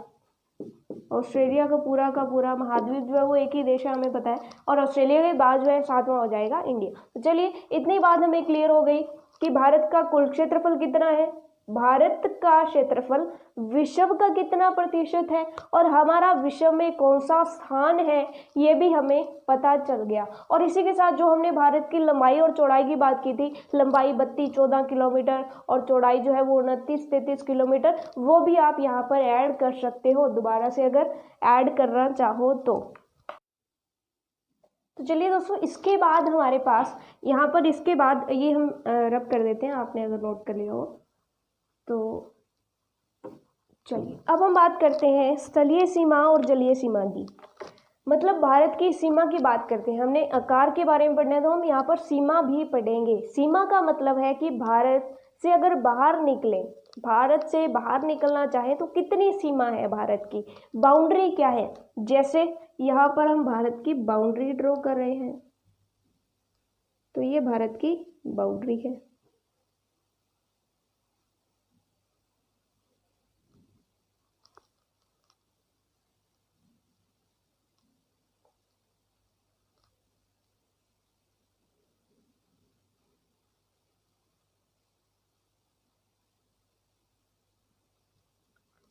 ऑस्ट्रेलिया का पूरा महाद्वीप जो है वो एक ही देश है, हमें पता है। और ऑस्ट्रेलिया के बाद जो है 7वां हो जाएगा इंडिया। तो चलिए इतनी बात हमें क्लियर हो गई कि भारत का कुल क्षेत्रफल कितना है, भारत का क्षेत्रफल विश्व का कितना प्रतिशत है और हमारा विश्व में कौन सा स्थान है, ये भी हमें पता चल गया। और इसी के साथ जो हमने भारत की लंबाई और चौड़ाई की बात की थी, लंबाई 32-14 किलोमीटर और चौड़ाई जो है वो 29-33 किलोमीटर, वो भी आप यहाँ पर ऐड कर सकते हो दोबारा से अगर ऐड करना चाहो तो चलिए दोस्तों, इसके बाद हमारे पास यहाँ पर इसके बाद ये हम रब कर देते हैं, आपने अगर नोट कर लिया हो तो। चलिए अब हम बात करते हैं स्थलीय सीमा और जलीय सीमा की। मतलब भारत की सीमा की बात करते हैं, हमने आकार के बारे में पढ़ना है तो हम यहाँ पर सीमा भी पढ़ेंगे। सीमा का मतलब है कि भारत से अगर बाहर निकले, भारत से बाहर निकलना चाहे तो कितनी सीमा है भारत की, बाउंड्री क्या है। जैसे यहाँ पर हम भारत की बाउंड्री ड्रॉ कर रहे हैं, तो ये भारत की बाउंड्री है।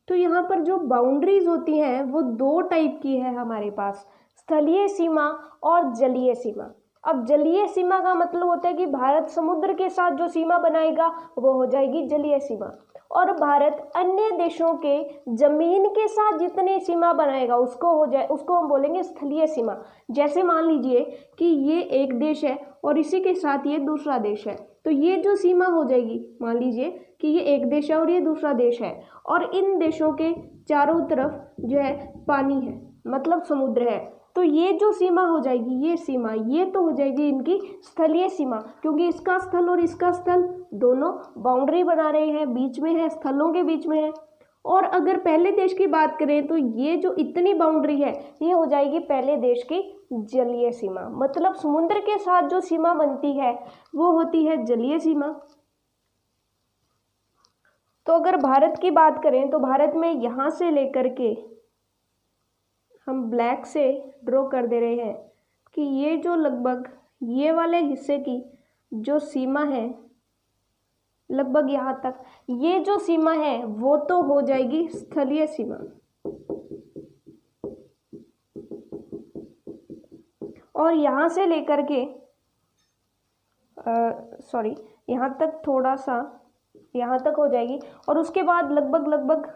तो यहाँ पर जो बाउंड्रीज होती हैं वो 2 टाइप की है हमारे पास, स्थलीय सीमा और जलीय सीमा। अब जलीय सीमा का मतलब होता है कि भारत समुद्र के साथ जो सीमा बनाएगा वो हो जाएगी जलीय सीमा, और भारत अन्य देशों के जमीन के साथ जितनी सीमा बनाएगा उसको हम बोलेंगे स्थलीय सीमा। जैसे मान लीजिए कि ये एक देश है और इसी के साथ ये दूसरा देश है, तो ये जो सीमा हो जाएगी, मान लीजिए कि ये एक देश है और ये दूसरा देश है और इन देशों के चारों तरफ जो है पानी है, मतलब समुद्र है, तो ये जो सीमा हो जाएगी, ये सीमा, ये तो हो जाएगी इनकी स्थलीय सीमा, क्योंकि इसका स्थल और इसका स्थल दोनों बाउंड्री बना रहे हैं, बीच में है, स्थलों के बीच में है। और अगर पहले देश की बात करें तो ये जो इतनी बाउंड्री है ये हो जाएगी पहले देश की जलीय सीमा। मतलब समुद्र के साथ जो सीमा बनती है वो होती है जलीय सीमा। तो अगर भारत की बात करें तो भारत में यहाँ से लेकर के हम ब्लैक से ड्रॉ कर दे रहे हैं कि ये जो लगभग ये वाले हिस्से की जो सीमा है लगभग यहाँ तक, ये जो सीमा है वो तो हो जाएगी स्थलीय सीमा। और यहाँ से लेकर के सॉरी यहाँ तक, थोड़ा सा यहाँ तक हो जाएगी, और उसके बाद लगभग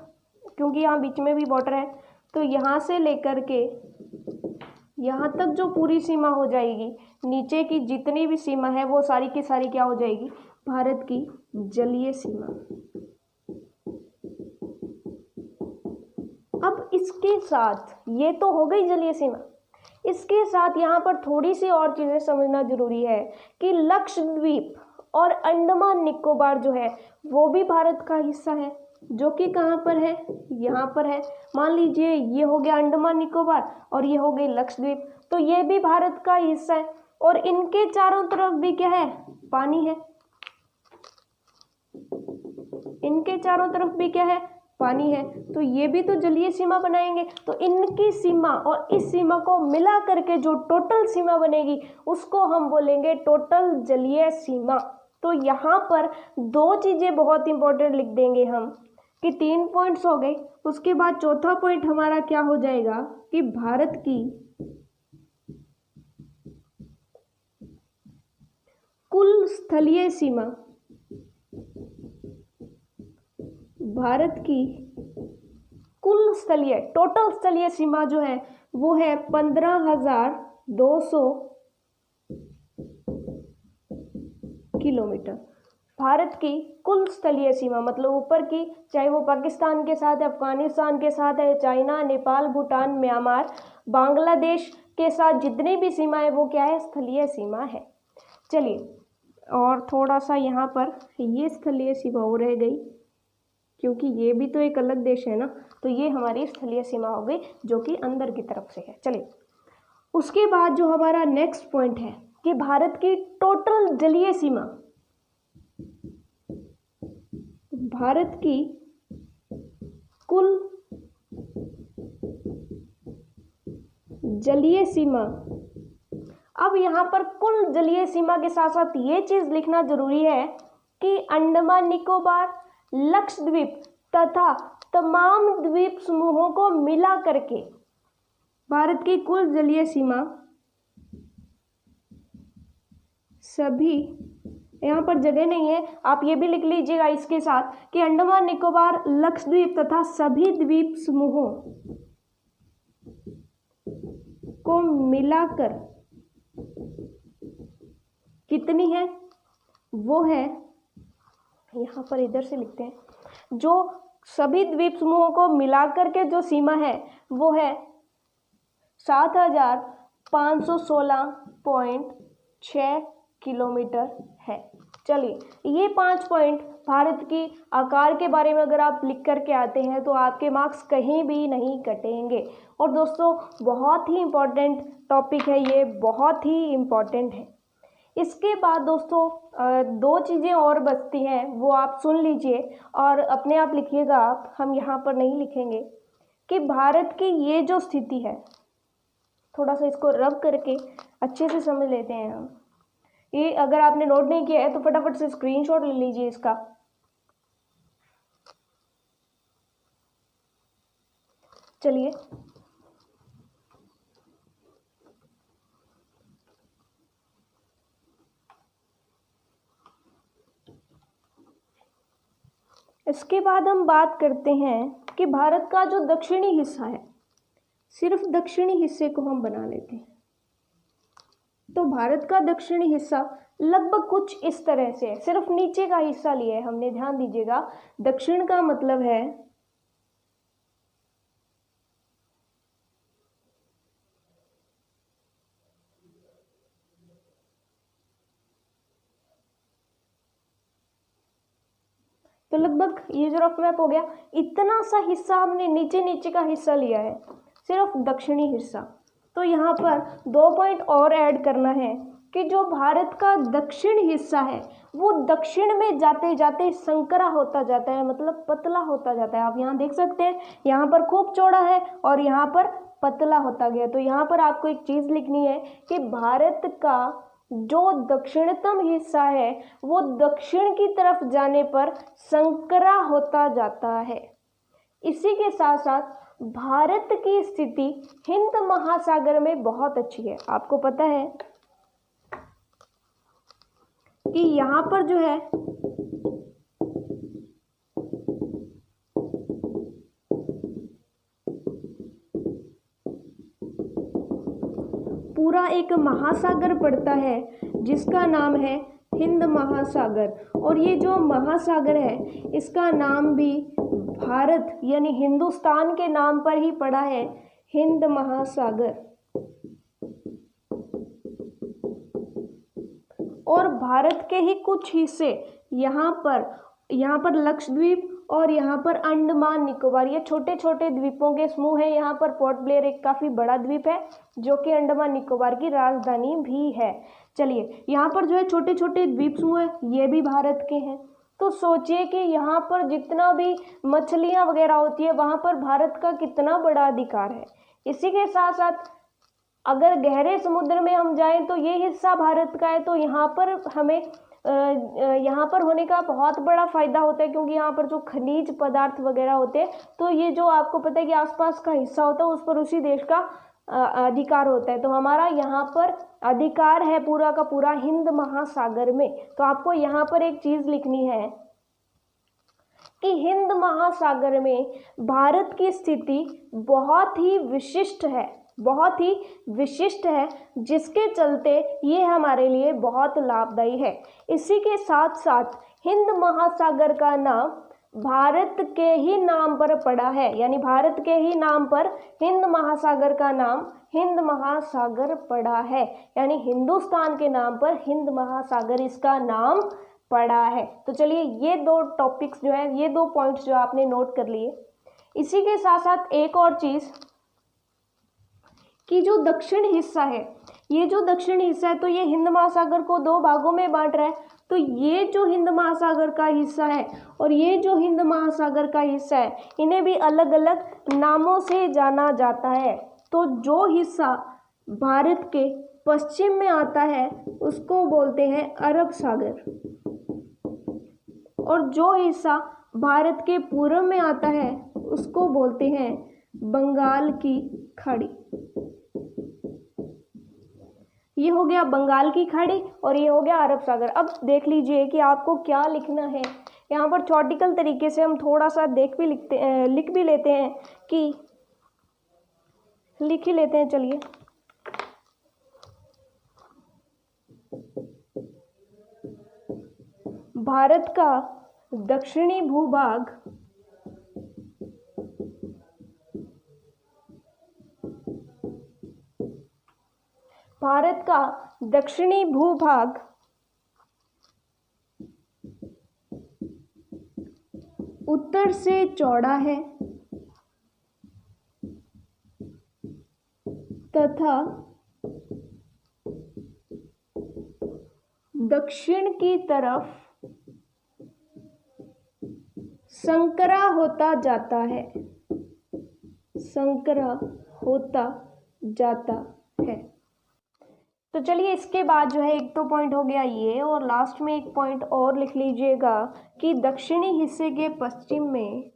क्योंकि यहाँ बीच में भी बॉर्डर है तो यहाँ से लेकर के यहाँ तक जो पूरी सीमा हो जाएगी, नीचे की जितनी भी सीमा है वो सारी की सारी क्या हो जाएगी, भारत की जलीय सीमा। अब इसके साथ ये तो हो गई जलीय सीमा, इसके साथ यहाँ पर थोड़ी सी और चीज़ें समझना जरूरी है कि लक्षद्वीप और अंडमान निकोबार जो है वो भी भारत का हिस्सा है, जो कि कहाँ पर है, यहाँ पर है। मान लीजिए ये हो गया अंडमान निकोबार और ये हो गई लक्षद्वीप, तो ये भी भारत का हिस्सा है और इनके चारों तरफ भी क्या है, पानी है। इनके चारों तरफ भी क्या है, पानी है, तो ये भी तो जलीय सीमा बनाएंगे। तो इनकी सीमा और इस सीमा को मिला करके जो टोटल सीमा बनेगी उसको हम बोलेंगे टोटल जलीय सीमा। तो यहाँ पर दो चीज़ें बहुत इंपॉर्टेंट लिख देंगे हम कि 3 पॉइंट्स हो गए। उसके बाद चौथा पॉइंट हमारा क्या हो जाएगा कि भारत की कुल स्थलीय सीमा, भारत की कुल स्थलीय टोटल स्थलीय सीमा जो है वो है 15,200 किलोमीटर। भारत की कुल स्थलीय सीमा मतलब ऊपर की, चाहे वो पाकिस्तान के साथ है, अफगानिस्तान के साथ है, चाइना, नेपाल, भूटान, म्यांमार, बांग्लादेश के साथ जितनी भी सीमा है वो क्या है, स्थलीय सीमा है। चलिए और थोड़ा सा यहाँ पर ये स्थलीय सीमा हो रह गई, क्योंकि ये भी तो एक अलग देश है ना, तो ये हमारी स्थलीय सीमा हो गई जो कि अंदर की तरफ से है। चलिए उसके बाद जो हमारा नेक्स्ट पॉइंट है कि भारत की टोटल जलीय सीमा, भारत की कुल जलीय सीमा। अब यहाँ पर कुल जलीय सीमा के साथ साथ ये चीज़ लिखना जरूरी है कि अंडमान निकोबार, लक्षद्वीप तथा तमाम द्वीप समूहों को मिला करके भारत की कुल जलीय सीमा सभी, यहाँ पर जगह नहीं है, आप ये भी लिख लीजिएगा इसके साथ कि अंडमान निकोबार, लक्षद्वीप तथा सभी द्वीप समूहों को मिलाकर कितनी है, वो है, यहाँ पर इधर से लिखते हैं, जो सभी द्वीप समूहों को मिलाकर के जो सीमा है वो है 7,516.6 किलोमीटर है। चलिए ये 5 पॉइंट भारत की आकार के बारे में अगर आप लिख करके आते हैं तो आपके मार्क्स कहीं भी नहीं कटेंगे। और दोस्तों बहुत ही इम्पोर्टेंट टॉपिक है ये, बहुत ही इम्पोर्टेंट है। इसके बाद दोस्तों दो चीज़ें और बचती हैं, वो आप सुन लीजिए और अपने आप लिखिएगा आप, हम यहाँ पर नहीं लिखेंगे, कि भारत की ये जो स्थिति है, थोड़ा सा इसको रब करके अच्छे से समझ लेते हैं हम। ये अगर आपने नोट नहीं किया है तो फटाफट से स्क्रीनशॉट ले लीजिए इसका। चलिए इसके बाद हम बात करते हैं कि भारत का जो दक्षिणी हिस्सा है, सिर्फ दक्षिणी हिस्से को हम बना लेते हैं। तो भारत का दक्षिणी हिस्सा लगभग कुछ इस तरह से है, सिर्फ नीचे का हिस्सा लिया है हमने, ध्यान दीजिएगा। दक्षिण का मतलब है तो लगभग ये जो रफ मैप हो गया, इतना सा हिस्सा हमने नीचे का हिस्सा लिया है, सिर्फ दक्षिणी हिस्सा। तो यहाँ पर 2 पॉइंट और ऐड करना है कि जो भारत का दक्षिण हिस्सा है वो दक्षिण में जाते जाते संकरा होता जाता है, मतलब पतला होता जाता है। आप यहाँ देख सकते हैं, यहाँ पर खूब चौड़ा है और यहाँ पर पतला होता गया। तो यहाँ पर आपको एक चीज़ लिखनी है कि भारत का जो दक्षिणतम हिस्सा है वो दक्षिण की तरफ जाने पर संकरा होता जाता है। इसी के साथ साथ भारत की स्थिति हिंद महासागर में बहुत अच्छी है। आपको पता है कि यहाँ पर जो है पूरा एक महासागर पड़ता है जिसका नाम है हिंद महासागर। और ये जो महासागर है इसका नाम भी भारत यानी हिंदुस्तान के नाम पर ही पड़ा है, हिंद महासागर। और भारत के ही कुछ हिस्से यहाँ पर लक्षद्वीप और यहाँ पर अंडमान निकोबार, ये छोटे छोटे द्वीपों के समूह है। यहाँ पर पोर्ट ब्लेयर एक काफ़ी बड़ा द्वीप है जो कि अंडमान निकोबार की राजधानी भी है। चलिए, यहाँ पर जो है छोटे छोटे द्वीप समूह है, ये भी भारत के हैं। तो सोचिए कि यहाँ पर जितना भी मछलियाँ वगैरह होती है वहाँ पर भारत का कितना बड़ा अधिकार है। इसी के साथ साथ अगर गहरे समुद्र में हम जाएं तो ये हिस्सा भारत का है, तो यहाँ पर हमें यहाँ पर होने का बहुत बड़ा फ़ायदा होता है, क्योंकि यहाँ पर जो खनिज पदार्थ वगैरह होते हैं, तो ये जो आपको पता है कि आसपास का हिस्सा होता है उस पर उसी देश का अधिकार होता है। तो हमारा यहाँ पर अधिकार है पूरा का पूरा हिंद महासागर में। तो आपको यहाँ पर एक चीज़ लिखनी है कि हिंद महासागर में भारत की स्थिति बहुत ही विशिष्ट है, जिसके चलते ये हमारे लिए बहुत लाभदायी है। इसी के साथ साथ हिंद महासागर का नाम भारत के ही नाम पर पड़ा है, यानी भारत के ही नाम पर हिंद महासागर का नाम हिंद महासागर पड़ा है, यानी हिंदुस्तान के नाम पर हिंद महासागर इसका नाम पड़ा है। तो चलिए, ये दो टॉपिक्स जो है, ये दो पॉइंट्स जो आपने नोट कर लिए। इसी के साथ साथ एक और चीज़ कि जो दक्षिण हिस्सा है, ये जो दक्षिण हिस्सा है तो ये हिंद महासागर को दो भागों में बांट रहा है। तो ये जो हिंद महासागर का हिस्सा है और ये जो हिंद महासागर का हिस्सा है, इन्हें भी अलग अलग नामों से जाना जाता है। तो जो हिस्सा भारत के पश्चिम में आता है उसको बोलते हैं अरब सागर, और जो हिस्सा भारत के पूर्व में आता है उसको बोलते हैं बंगाल की खाड़ी। ये हो गया बंगाल की खाड़ी और ये हो गया अरब सागर। अब देख लीजिए कि आपको क्या लिखना है। यहाँ पर थ्योरेटिकल तरीके से हम थोड़ा सा लिख भी लेते हैं कि लिख ही लेते हैं। चलिए, भारत का दक्षिणी भूभाग उत्तर से चौड़ा है तथा दक्षिण की तरफ संकरा होता जाता है। तो चलिए, इसके बाद जो है एक तो पॉइंट हो गया ये, और लास्ट में एक पॉइंट और लिख लीजिएगा कि दक्षिणी हिस्से के पश्चिम में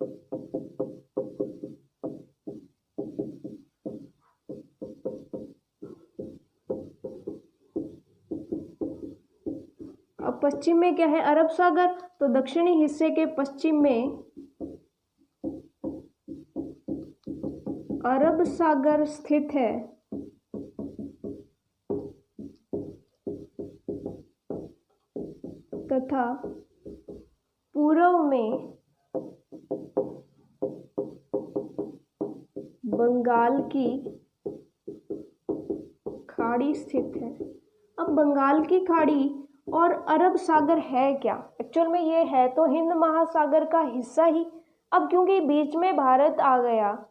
पश्चिम में क्या है, अरब सागर। तो दक्षिणी हिस्से के पश्चिम में अरब सागर स्थित है तथा पूर्व में बंगाल की खाड़ी स्थित है। अब बंगाल की खाड़ी और अरब सागर है क्या? एक्चुअल में ये है तो हिंद महासागर का हिस्सा ही। अब क्योंकि बीच में भारत आ गया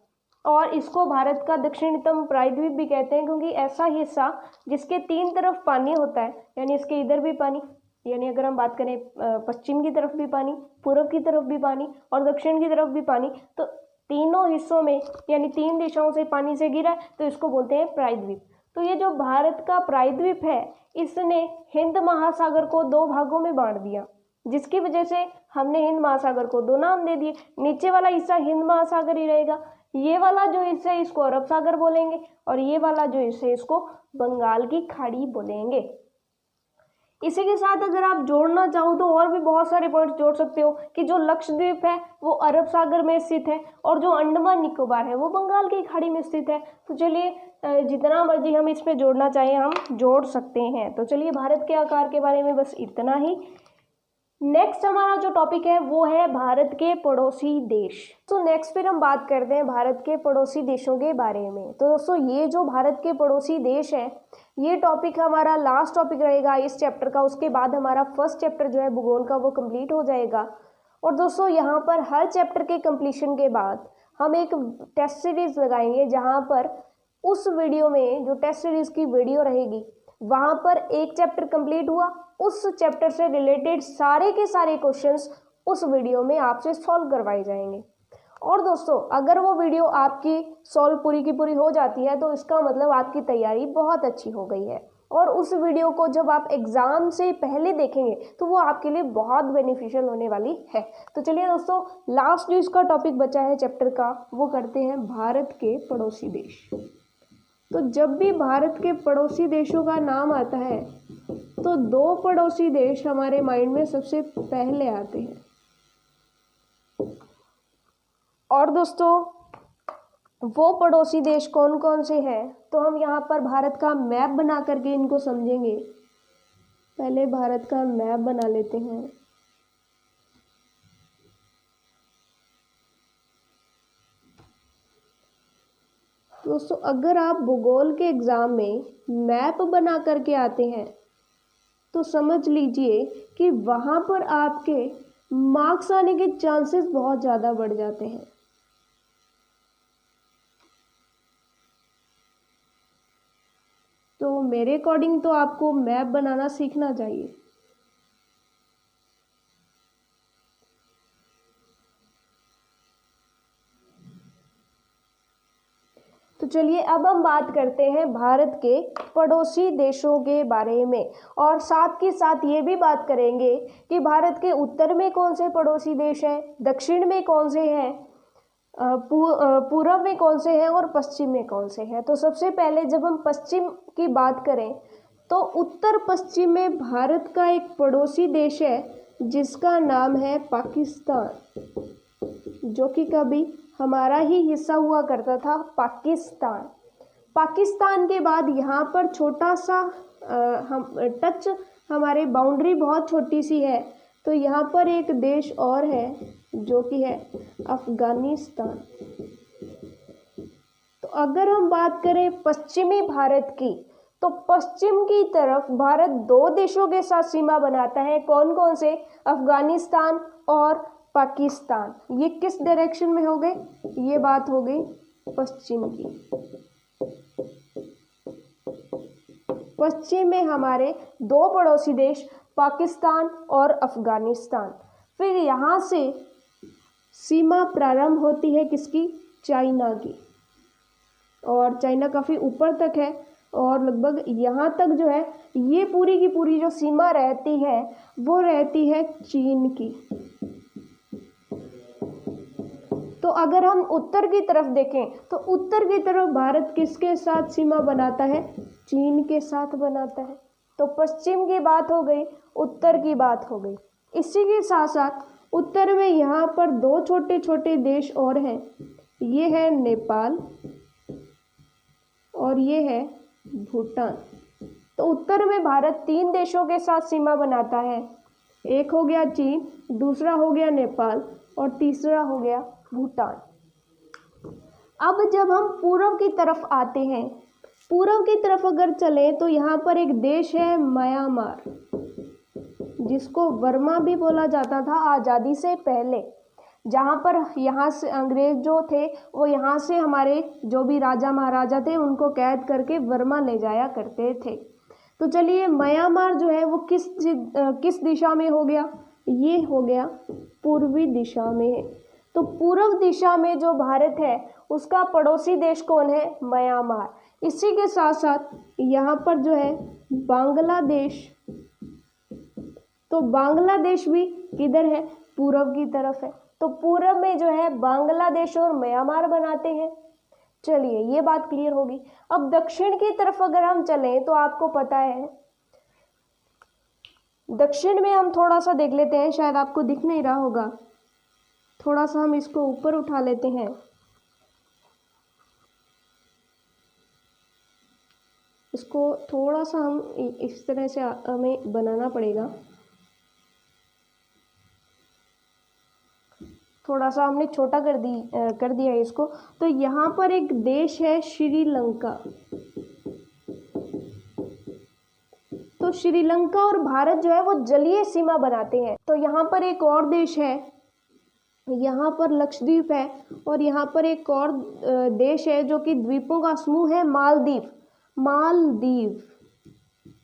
और इसको भारत का दक्षिणतम प्रायद्वीप भी कहते हैं, क्योंकि ऐसा हिस्सा जिसके तीन तरफ पानी होता है, यानी इसके इधर भी पानी, यानी अगर हम बात करें पश्चिम की तरफ भी पानी, पूर्व की तरफ भी पानी और दक्षिण की तरफ भी पानी, तो तीनों हिस्सों में यानी तीन दिशाओं से पानी से घिरा है, तो इसको बोलते हैं प्रायद्वीप। तो ये जो भारत का प्रायद्वीप है, इसने हिंद महासागर को दो भागों में बांट दिया, जिसकी वजह से हमने हिंद महासागर को दो नाम दे दिए। नीचे वाला हिस्सा हिंद महासागर ही रहेगा, ये वाला जो हिस्सा है इसको अरब सागर बोलेंगे, और ये वाला जो हिस्सा है इसको बंगाल की खाड़ी बोलेंगे। इसी के साथ अगर आप जोड़ना चाहो तो और भी बहुत सारे पॉइंट्स जोड़ सकते हो कि जो लक्षद्वीप है वो अरब सागर में स्थित है और जो अंडमान निकोबार है वो बंगाल की खाड़ी में स्थित है। तो चलिए, जितना मर्जी हम इसमें जोड़ना चाहें हम जोड़ सकते हैं। तो चलिए, भारत के आकार के बारे में बस इतना ही। नेक्स्ट हमारा जो टॉपिक है वो है भारत के पड़ोसी देश। तो नेक्स्ट फिर हम बात करते हैं भारत के पड़ोसी देशों के बारे में। तो दोस्तों, ये जो भारत के पड़ोसी देश है ये टॉपिक हमारा लास्ट टॉपिक रहेगा इस चैप्टर का। उसके बाद हमारा फर्स्ट चैप्टर जो है भूगोल का वो कंप्लीट हो जाएगा। और दोस्तों यहाँ पर हर चैप्टर के कंप्लीशन के बाद हम एक टेस्ट सीरीज लगाएंगे, जहाँ पर उस वीडियो में जो टेस्ट सीरीज की वीडियो रहेगी वहाँ पर एक चैप्टर कंप्लीट हुआ, उस चैप्टर से रिलेटेड सारे के सारे क्वेश्चंस उस वीडियो में आपसे सॉल्व करवाए जाएंगे। और दोस्तों अगर वो वीडियो आपकी सॉल्व पूरी की पूरी हो जाती है तो इसका मतलब आपकी तैयारी बहुत अच्छी हो गई है। और उस वीडियो को जब आप एग्ज़ाम से पहले देखेंगे तो वो आपके लिए बहुत बेनिफिशियल होने वाली है। तो चलिए दोस्तों, लास्ट जो इसका टॉपिक बचा है चैप्टर का वो करते हैं भारत के पड़ोसी देश। तो जब भी भारत के पड़ोसी देशों का नाम आता है तो दो पड़ोसी देश हमारे माइंड में सबसे पहले आते हैं। और दोस्तों वो पड़ोसी देश कौन कौन से हैं तो हम यहाँ पर भारत का मैप बना करके इनको समझेंगे। पहले भारत का मैप बना लेते हैं। दोस्तों अगर आप भूगोल के एग्ज़ाम में मैप बना करके आते हैं तो समझ लीजिए कि वहाँ पर आपके मार्क्स आने के चांसेस बहुत ज़्यादा बढ़ जाते हैं। तो मेरे अकॉर्डिंग तो आपको मैप बनाना सीखना चाहिए। तो चलिए अब हम बात करते हैं भारत के पड़ोसी देशों के बारे में, और साथ के साथ ये भी बात करेंगे कि भारत के उत्तर में कौन से पड़ोसी देश हैं, दक्षिण में कौन से हैं, पूर्व में कौन से हैं और पश्चिम में कौन से हैं। तो सबसे पहले जब हम पश्चिम की बात करें तो उत्तर पश्चिम में भारत का एक पड़ोसी देश है जिसका नाम है पाकिस्तान, जो कि कभी हमारा ही हिस्सा हुआ करता था, पाकिस्तान। पाकिस्तान के बाद यहाँ पर छोटा सा टच हमारे बाउंड्री बहुत छोटी सी है, तो यहाँ पर एक देश और है जो कि है अफगानिस्तान। तो अगर हम बात करें पश्चिमी भारत की तो पश्चिम की तरफ भारत दो देशों के साथ सीमा बनाता है। कौन कौन से? अफगानिस्तान और पाकिस्तान। ये किस डायरेक्शन में हो गए? ये बात हो गई पश्चिम की। पश्चिम में हमारे दो पड़ोसी देश पाकिस्तान और अफगानिस्तान। फिर यहाँ से सीमा प्रारंभ होती है किसकी? चाइना की। और चाइना काफ़ी ऊपर तक है और लगभग यहाँ तक जो है ये पूरी की पूरी जो सीमा रहती है वो रहती है चीन की। तो अगर हम उत्तर की तरफ देखें तो उत्तर की तरफ भारत किसके साथ सीमा बनाता है? चीन के साथ बनाता है। तो पश्चिम की बात हो गई, उत्तर की बात हो गई। इसी के साथ साथ उत्तर में यहाँ पर दो छोटे छोटे देश और हैं, ये है नेपाल और ये है भूटान। तो उत्तर में भारत तीन देशों के साथ सीमा बनाता है, एक हो गया चीन, दूसरा हो गया नेपाल और तीसरा हो गया भूटान। अब जब हम पूर्व की तरफ आते हैं, पूर्व की तरफ अगर चलें तो यहाँ पर एक देश है म्यांमार, जिसको बर्मा भी बोला जाता था आज़ादी से पहले, जहाँ पर यहाँ से अंग्रेज जो थे वो यहाँ से हमारे जो भी राजा महाराजा थे उनको कैद करके बर्मा ले जाया करते थे। तो चलिए म्यांमार जो है वो किस दिशा में हो गया? ये हो गया पूर्वी दिशा में है। तो पूर्व दिशा में जो भारत है उसका पड़ोसी देश कौन है? म्यांमार। इसी के साथ साथ यहाँ पर जो है बांग्लादेश, तो बांग्लादेश भी किधर है? पूर्व की तरफ है। तो पूर्व में जो है बांग्लादेश और म्यांमार बनाते हैं। चलिए ये बात क्लियर होगी। अब दक्षिण की तरफ अगर हम चलें तो आपको पता है दक्षिण में हम थोड़ा सा देख लेते हैं, शायद आपको दिख नहीं रहा होगा, थोड़ा सा हम इसको ऊपर उठा लेते हैं। इसको थोड़ा सा हम इस तरह से हमें बनाना पड़ेगा। थोड़ा सा हमने छोटा कर दिया है इसको। तो यहाँ पर एक देश है श्रीलंका। श्रीलंका और भारत जो है वो जलीय सीमा बनाते हैं। तो यहाँ पर एक और देश है, यहाँ पर लक्षद्वीप है, और यहाँ पर एक और देश है जो कि द्वीपों का समूह है, मालदीव। मालदीव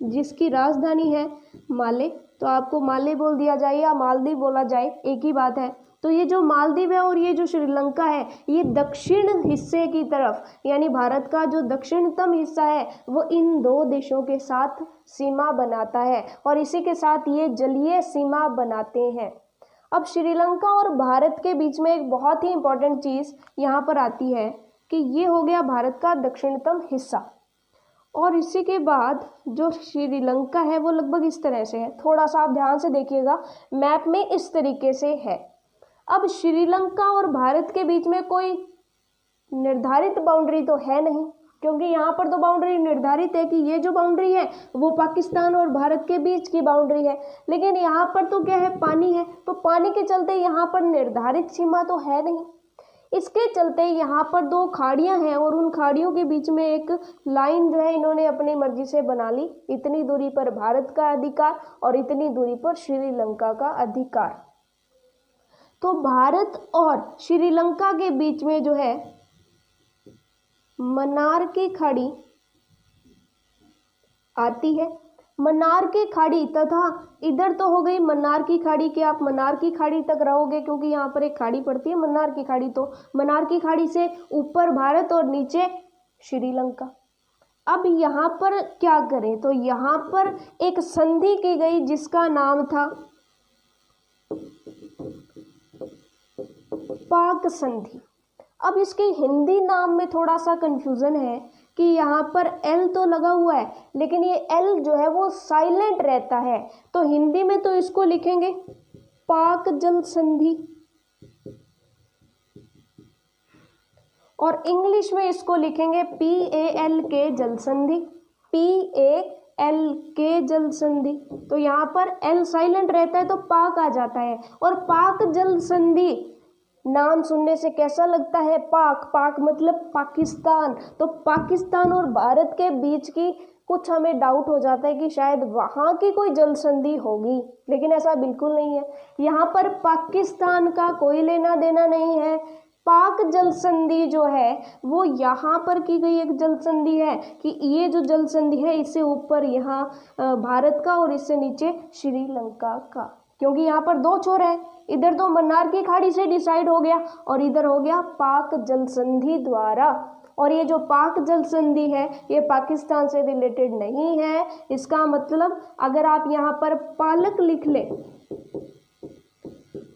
जिसकी राजधानी है माले, तो आपको माले बोल दिया जाए या मालदीव बोला जाए, एक ही बात है। तो ये जो मालदीव है और ये जो श्रीलंका है, ये दक्षिण हिस्से की तरफ, यानी भारत का जो दक्षिणतम हिस्सा है वो इन दो देशों के साथ सीमा बनाता है, और इसी के साथ ये जलीय सीमा बनाते हैं। अब श्रीलंका और भारत के बीच में एक बहुत ही इंपॉर्टेंट चीज़ यहाँ पर आती है कि ये हो गया भारत का दक्षिणतम हिस्सा, और इसी के बाद जो श्रीलंका है वो लगभग इस तरह से है। थोड़ा सा आप ध्यान से देखिएगा, मैप में इस तरीके से है। अब श्रीलंका और भारत के बीच में कोई निर्धारित बाउंड्री तो है नहीं, क्योंकि यहाँ पर तो बाउंड्री निर्धारित है कि ये जो बाउंड्री है वो पाकिस्तान और भारत के बीच की बाउंड्री है, लेकिन यहाँ पर तो क्या है, पानी है। तो पानी के चलते यहाँ पर निर्धारित सीमा तो है नहीं। इसके चलते यहाँ पर दो खाड़ियाँ हैं, और उन खाड़ियों के बीच में एक लाइन जो है इन्होंने अपनी मर्जी से बना ली। इतनी दूरी पर भारत का अधिकार और इतनी दूरी पर श्रीलंका का अधिकार। तो भारत और श्रीलंका के बीच में जो है मन्नार की खाड़ी आती है। मन्नार की खाड़ी तथा इधर तो हो गई मन्नार की खाड़ी कि आप मन्नार की खाड़ी तक रहोगे, क्योंकि यहाँ पर एक खाड़ी पड़ती है मन्नार की खाड़ी। तो मन्नार की खाड़ी से ऊपर भारत और नीचे श्रीलंका। अब यहाँ पर क्या करें, तो यहाँ पर एक संधि की गई जिसका नाम था पाक संधि। अब इसके हिंदी नाम में थोड़ा सा कंफ्यूजन है कि यहाँ पर एल तो लगा हुआ है, लेकिन ये एल जो है वो साइलेंट रहता है। तो हिंदी में तो इसको लिखेंगे पाक जल संधि, और इंग्लिश में इसको लिखेंगे PALK जल संधि, PALK जल संधि। तो यहाँ पर एल साइलेंट रहता है तो पाक आ जाता है। और पाक जल संधि नाम सुनने से कैसा लगता है, पाक, पाक मतलब पाकिस्तान। तो पाकिस्तान और भारत के बीच की कुछ हमें डाउट हो जाता है कि शायद वहाँ की कोई जल संधि होगी, लेकिन ऐसा बिल्कुल नहीं है। यहाँ पर पाकिस्तान का कोई लेना देना नहीं है। पाक जल संधि जो है वो यहाँ पर की गई एक जल संधि है कि ये जो जल संधि है इससे ऊपर यहाँ भारत का और इससे नीचे श्रीलंका का, क्योंकि यहाँ पर दो छोर है। इधर तो मन्नार की खाड़ी से डिसाइड हो गया और इधर हो गया पाक जल संधि द्वारा। और ये जो पाक जल संधि है ये पाकिस्तान से रिलेटेड नहीं है। इसका मतलब अगर आप यहाँ पर पालक लिख ले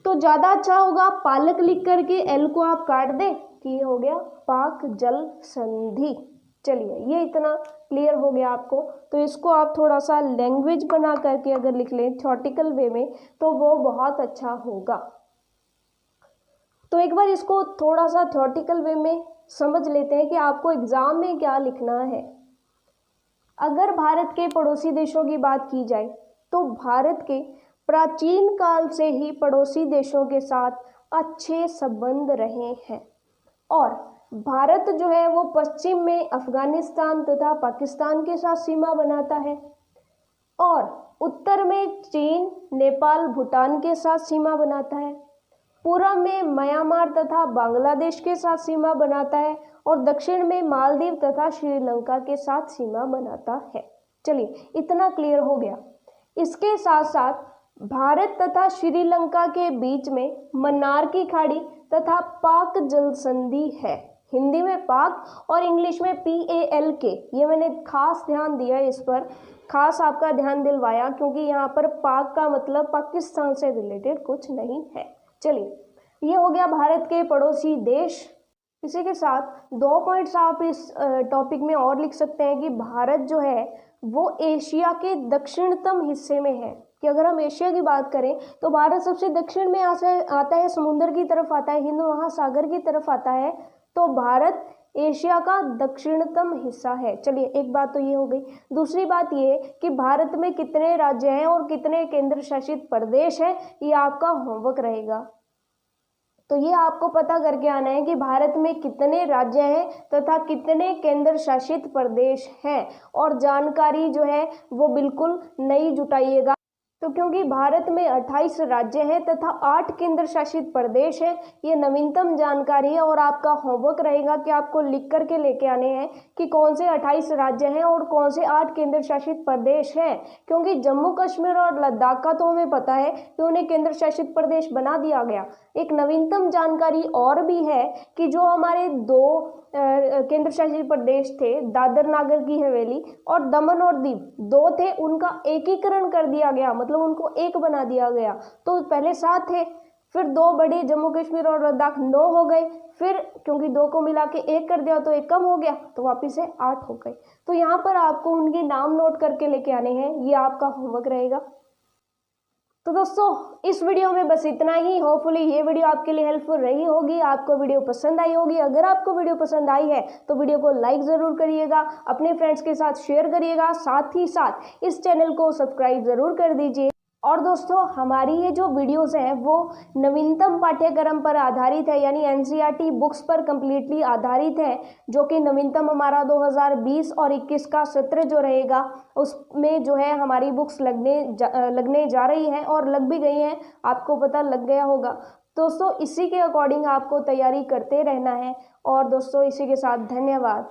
तो ज़्यादा अच्छा होगा। पालक लिख करके एल को आप काट दें कि ये हो गया पाक जल संधि। चलिए ये इतना क्लियर हो गया आपको। तो इसको आप थोड़ा सा लैंग्वेज बना करके अगर लिख लें थ्योरेटिकल वे में तो वो बहुत अच्छा होगा। तो एक बार इसको थोड़ा सा थ्योरेटिकल वे में समझ लेते हैं कि आपको एग्ज़ाम में क्या लिखना है। अगर भारत के पड़ोसी देशों की बात की जाए तो भारत के प्राचीन काल से ही पड़ोसी देशों के साथ अच्छे संबंध रहे हैं, और भारत जो है वो पश्चिम में अफगानिस्तान तथा पाकिस्तान के साथ सीमा बनाता है, और उत्तर में चीन, नेपाल, भूटान के साथ सीमा बनाता है, पूर्व में म्यांमार तथा बांग्लादेश के साथ सीमा बनाता है, और दक्षिण में मालदीव तथा श्रीलंका के साथ सीमा बनाता है। चलिए इतना क्लियर हो गया। इसके साथ साथ भारत तथा श्रीलंका के बीच में मन्नार की खाड़ी तथा पाक जल संधि है। हिंदी में पाक और इंग्लिश में PALK। ये मैंने खास ध्यान दिया, इस पर खास आपका ध्यान दिलवाया, क्योंकि यहाँ पर पाक का मतलब पाकिस्तान से रिलेटेड कुछ नहीं है। चलिए ये हो गया भारत के पड़ोसी देश। इसी के साथ 2 पॉइंट्स आप इस टॉपिक में और लिख सकते हैं कि भारत जो है वो एशिया के दक्षिणतम हिस्से में है। कि अगर हम एशिया की बात करें तो भारत सबसे दक्षिण में आता है, समुद्र की तरफ आता है, हिंद महासागर की तरफ आता है। तो भारत एशिया का दक्षिणतम हिस्सा है। चलिए एक बात तो ये हो गई। दूसरी बात ये कि भारत में कितने राज्य हैं और कितने केंद्र शासित प्रदेश हैं, ये आपका होमवर्क रहेगा। तो ये आपको पता करके आना है कि भारत में कितने राज्य हैं तथा कितने केंद्र शासित प्रदेश हैं, और जानकारी जो है वो बिल्कुल नई जुटाइएगा। तो क्योंकि भारत में 28 राज्य हैं तथा 8 केंद्र शासित प्रदेश हैं, ये नवीनतम जानकारी है और आपका होमवर्क रहेगा कि आपको लिख करके लेके आने हैं कि कौन से 28 राज्य हैं और कौन से 8 केंद्र शासित प्रदेश हैं। क्योंकि जम्मू कश्मीर और लद्दाख का तो हमें पता है कि उन्हें केंद्र शासित प्रदेश बना दिया गया। एक नवीनतम जानकारी और भी है कि जो हमारे दो केंद्र शासित प्रदेश थे, दादर नागर की हवेली और दमन और दीव, दो थे, उनका एकीकरण कर दिया गया, मतलब उनको एक बना दिया गया। तो पहले 7 थे, फिर 2 बड़े जम्मू कश्मीर और लद्दाख 9 हो गए, फिर क्योंकि 2 को मिला के 1 कर दिया तो 1 कम हो गया, तो वापिस से 8 हो गए। तो यहाँ पर आपको उनके नाम नोट करके लेके आने हैं, ये आपका होमवर्क रहेगा। तो दोस्तों इस वीडियो में बस इतना ही। होपफुली ये वीडियो आपके लिए हेल्पफुल रही होगी, आपको वीडियो पसंद आई होगी। अगर आपको वीडियो पसंद आई है तो वीडियो को लाइक ज़रूर करिएगा, अपने फ्रेंड्स के साथ शेयर करिएगा, साथ ही साथ इस चैनल को सब्सक्राइब ज़रूर कर दीजिए। और दोस्तों हमारी ये जो वीडियोस हैं वो नवीनतम पाठ्यक्रम पर आधारित है, यानी एनसीईआरटी बुक्स पर कम्प्लीटली आधारित है, जो कि नवीनतम हमारा 2020 और 21 का सत्र जो रहेगा उसमें जो है हमारी बुक्स लगने जा रही हैं और लग भी गई हैं, आपको पता लग गया होगा। दोस्तों इसी के अकॉर्डिंग आपको तैयारी करते रहना है। और दोस्तों इसी के साथ धन्यवाद।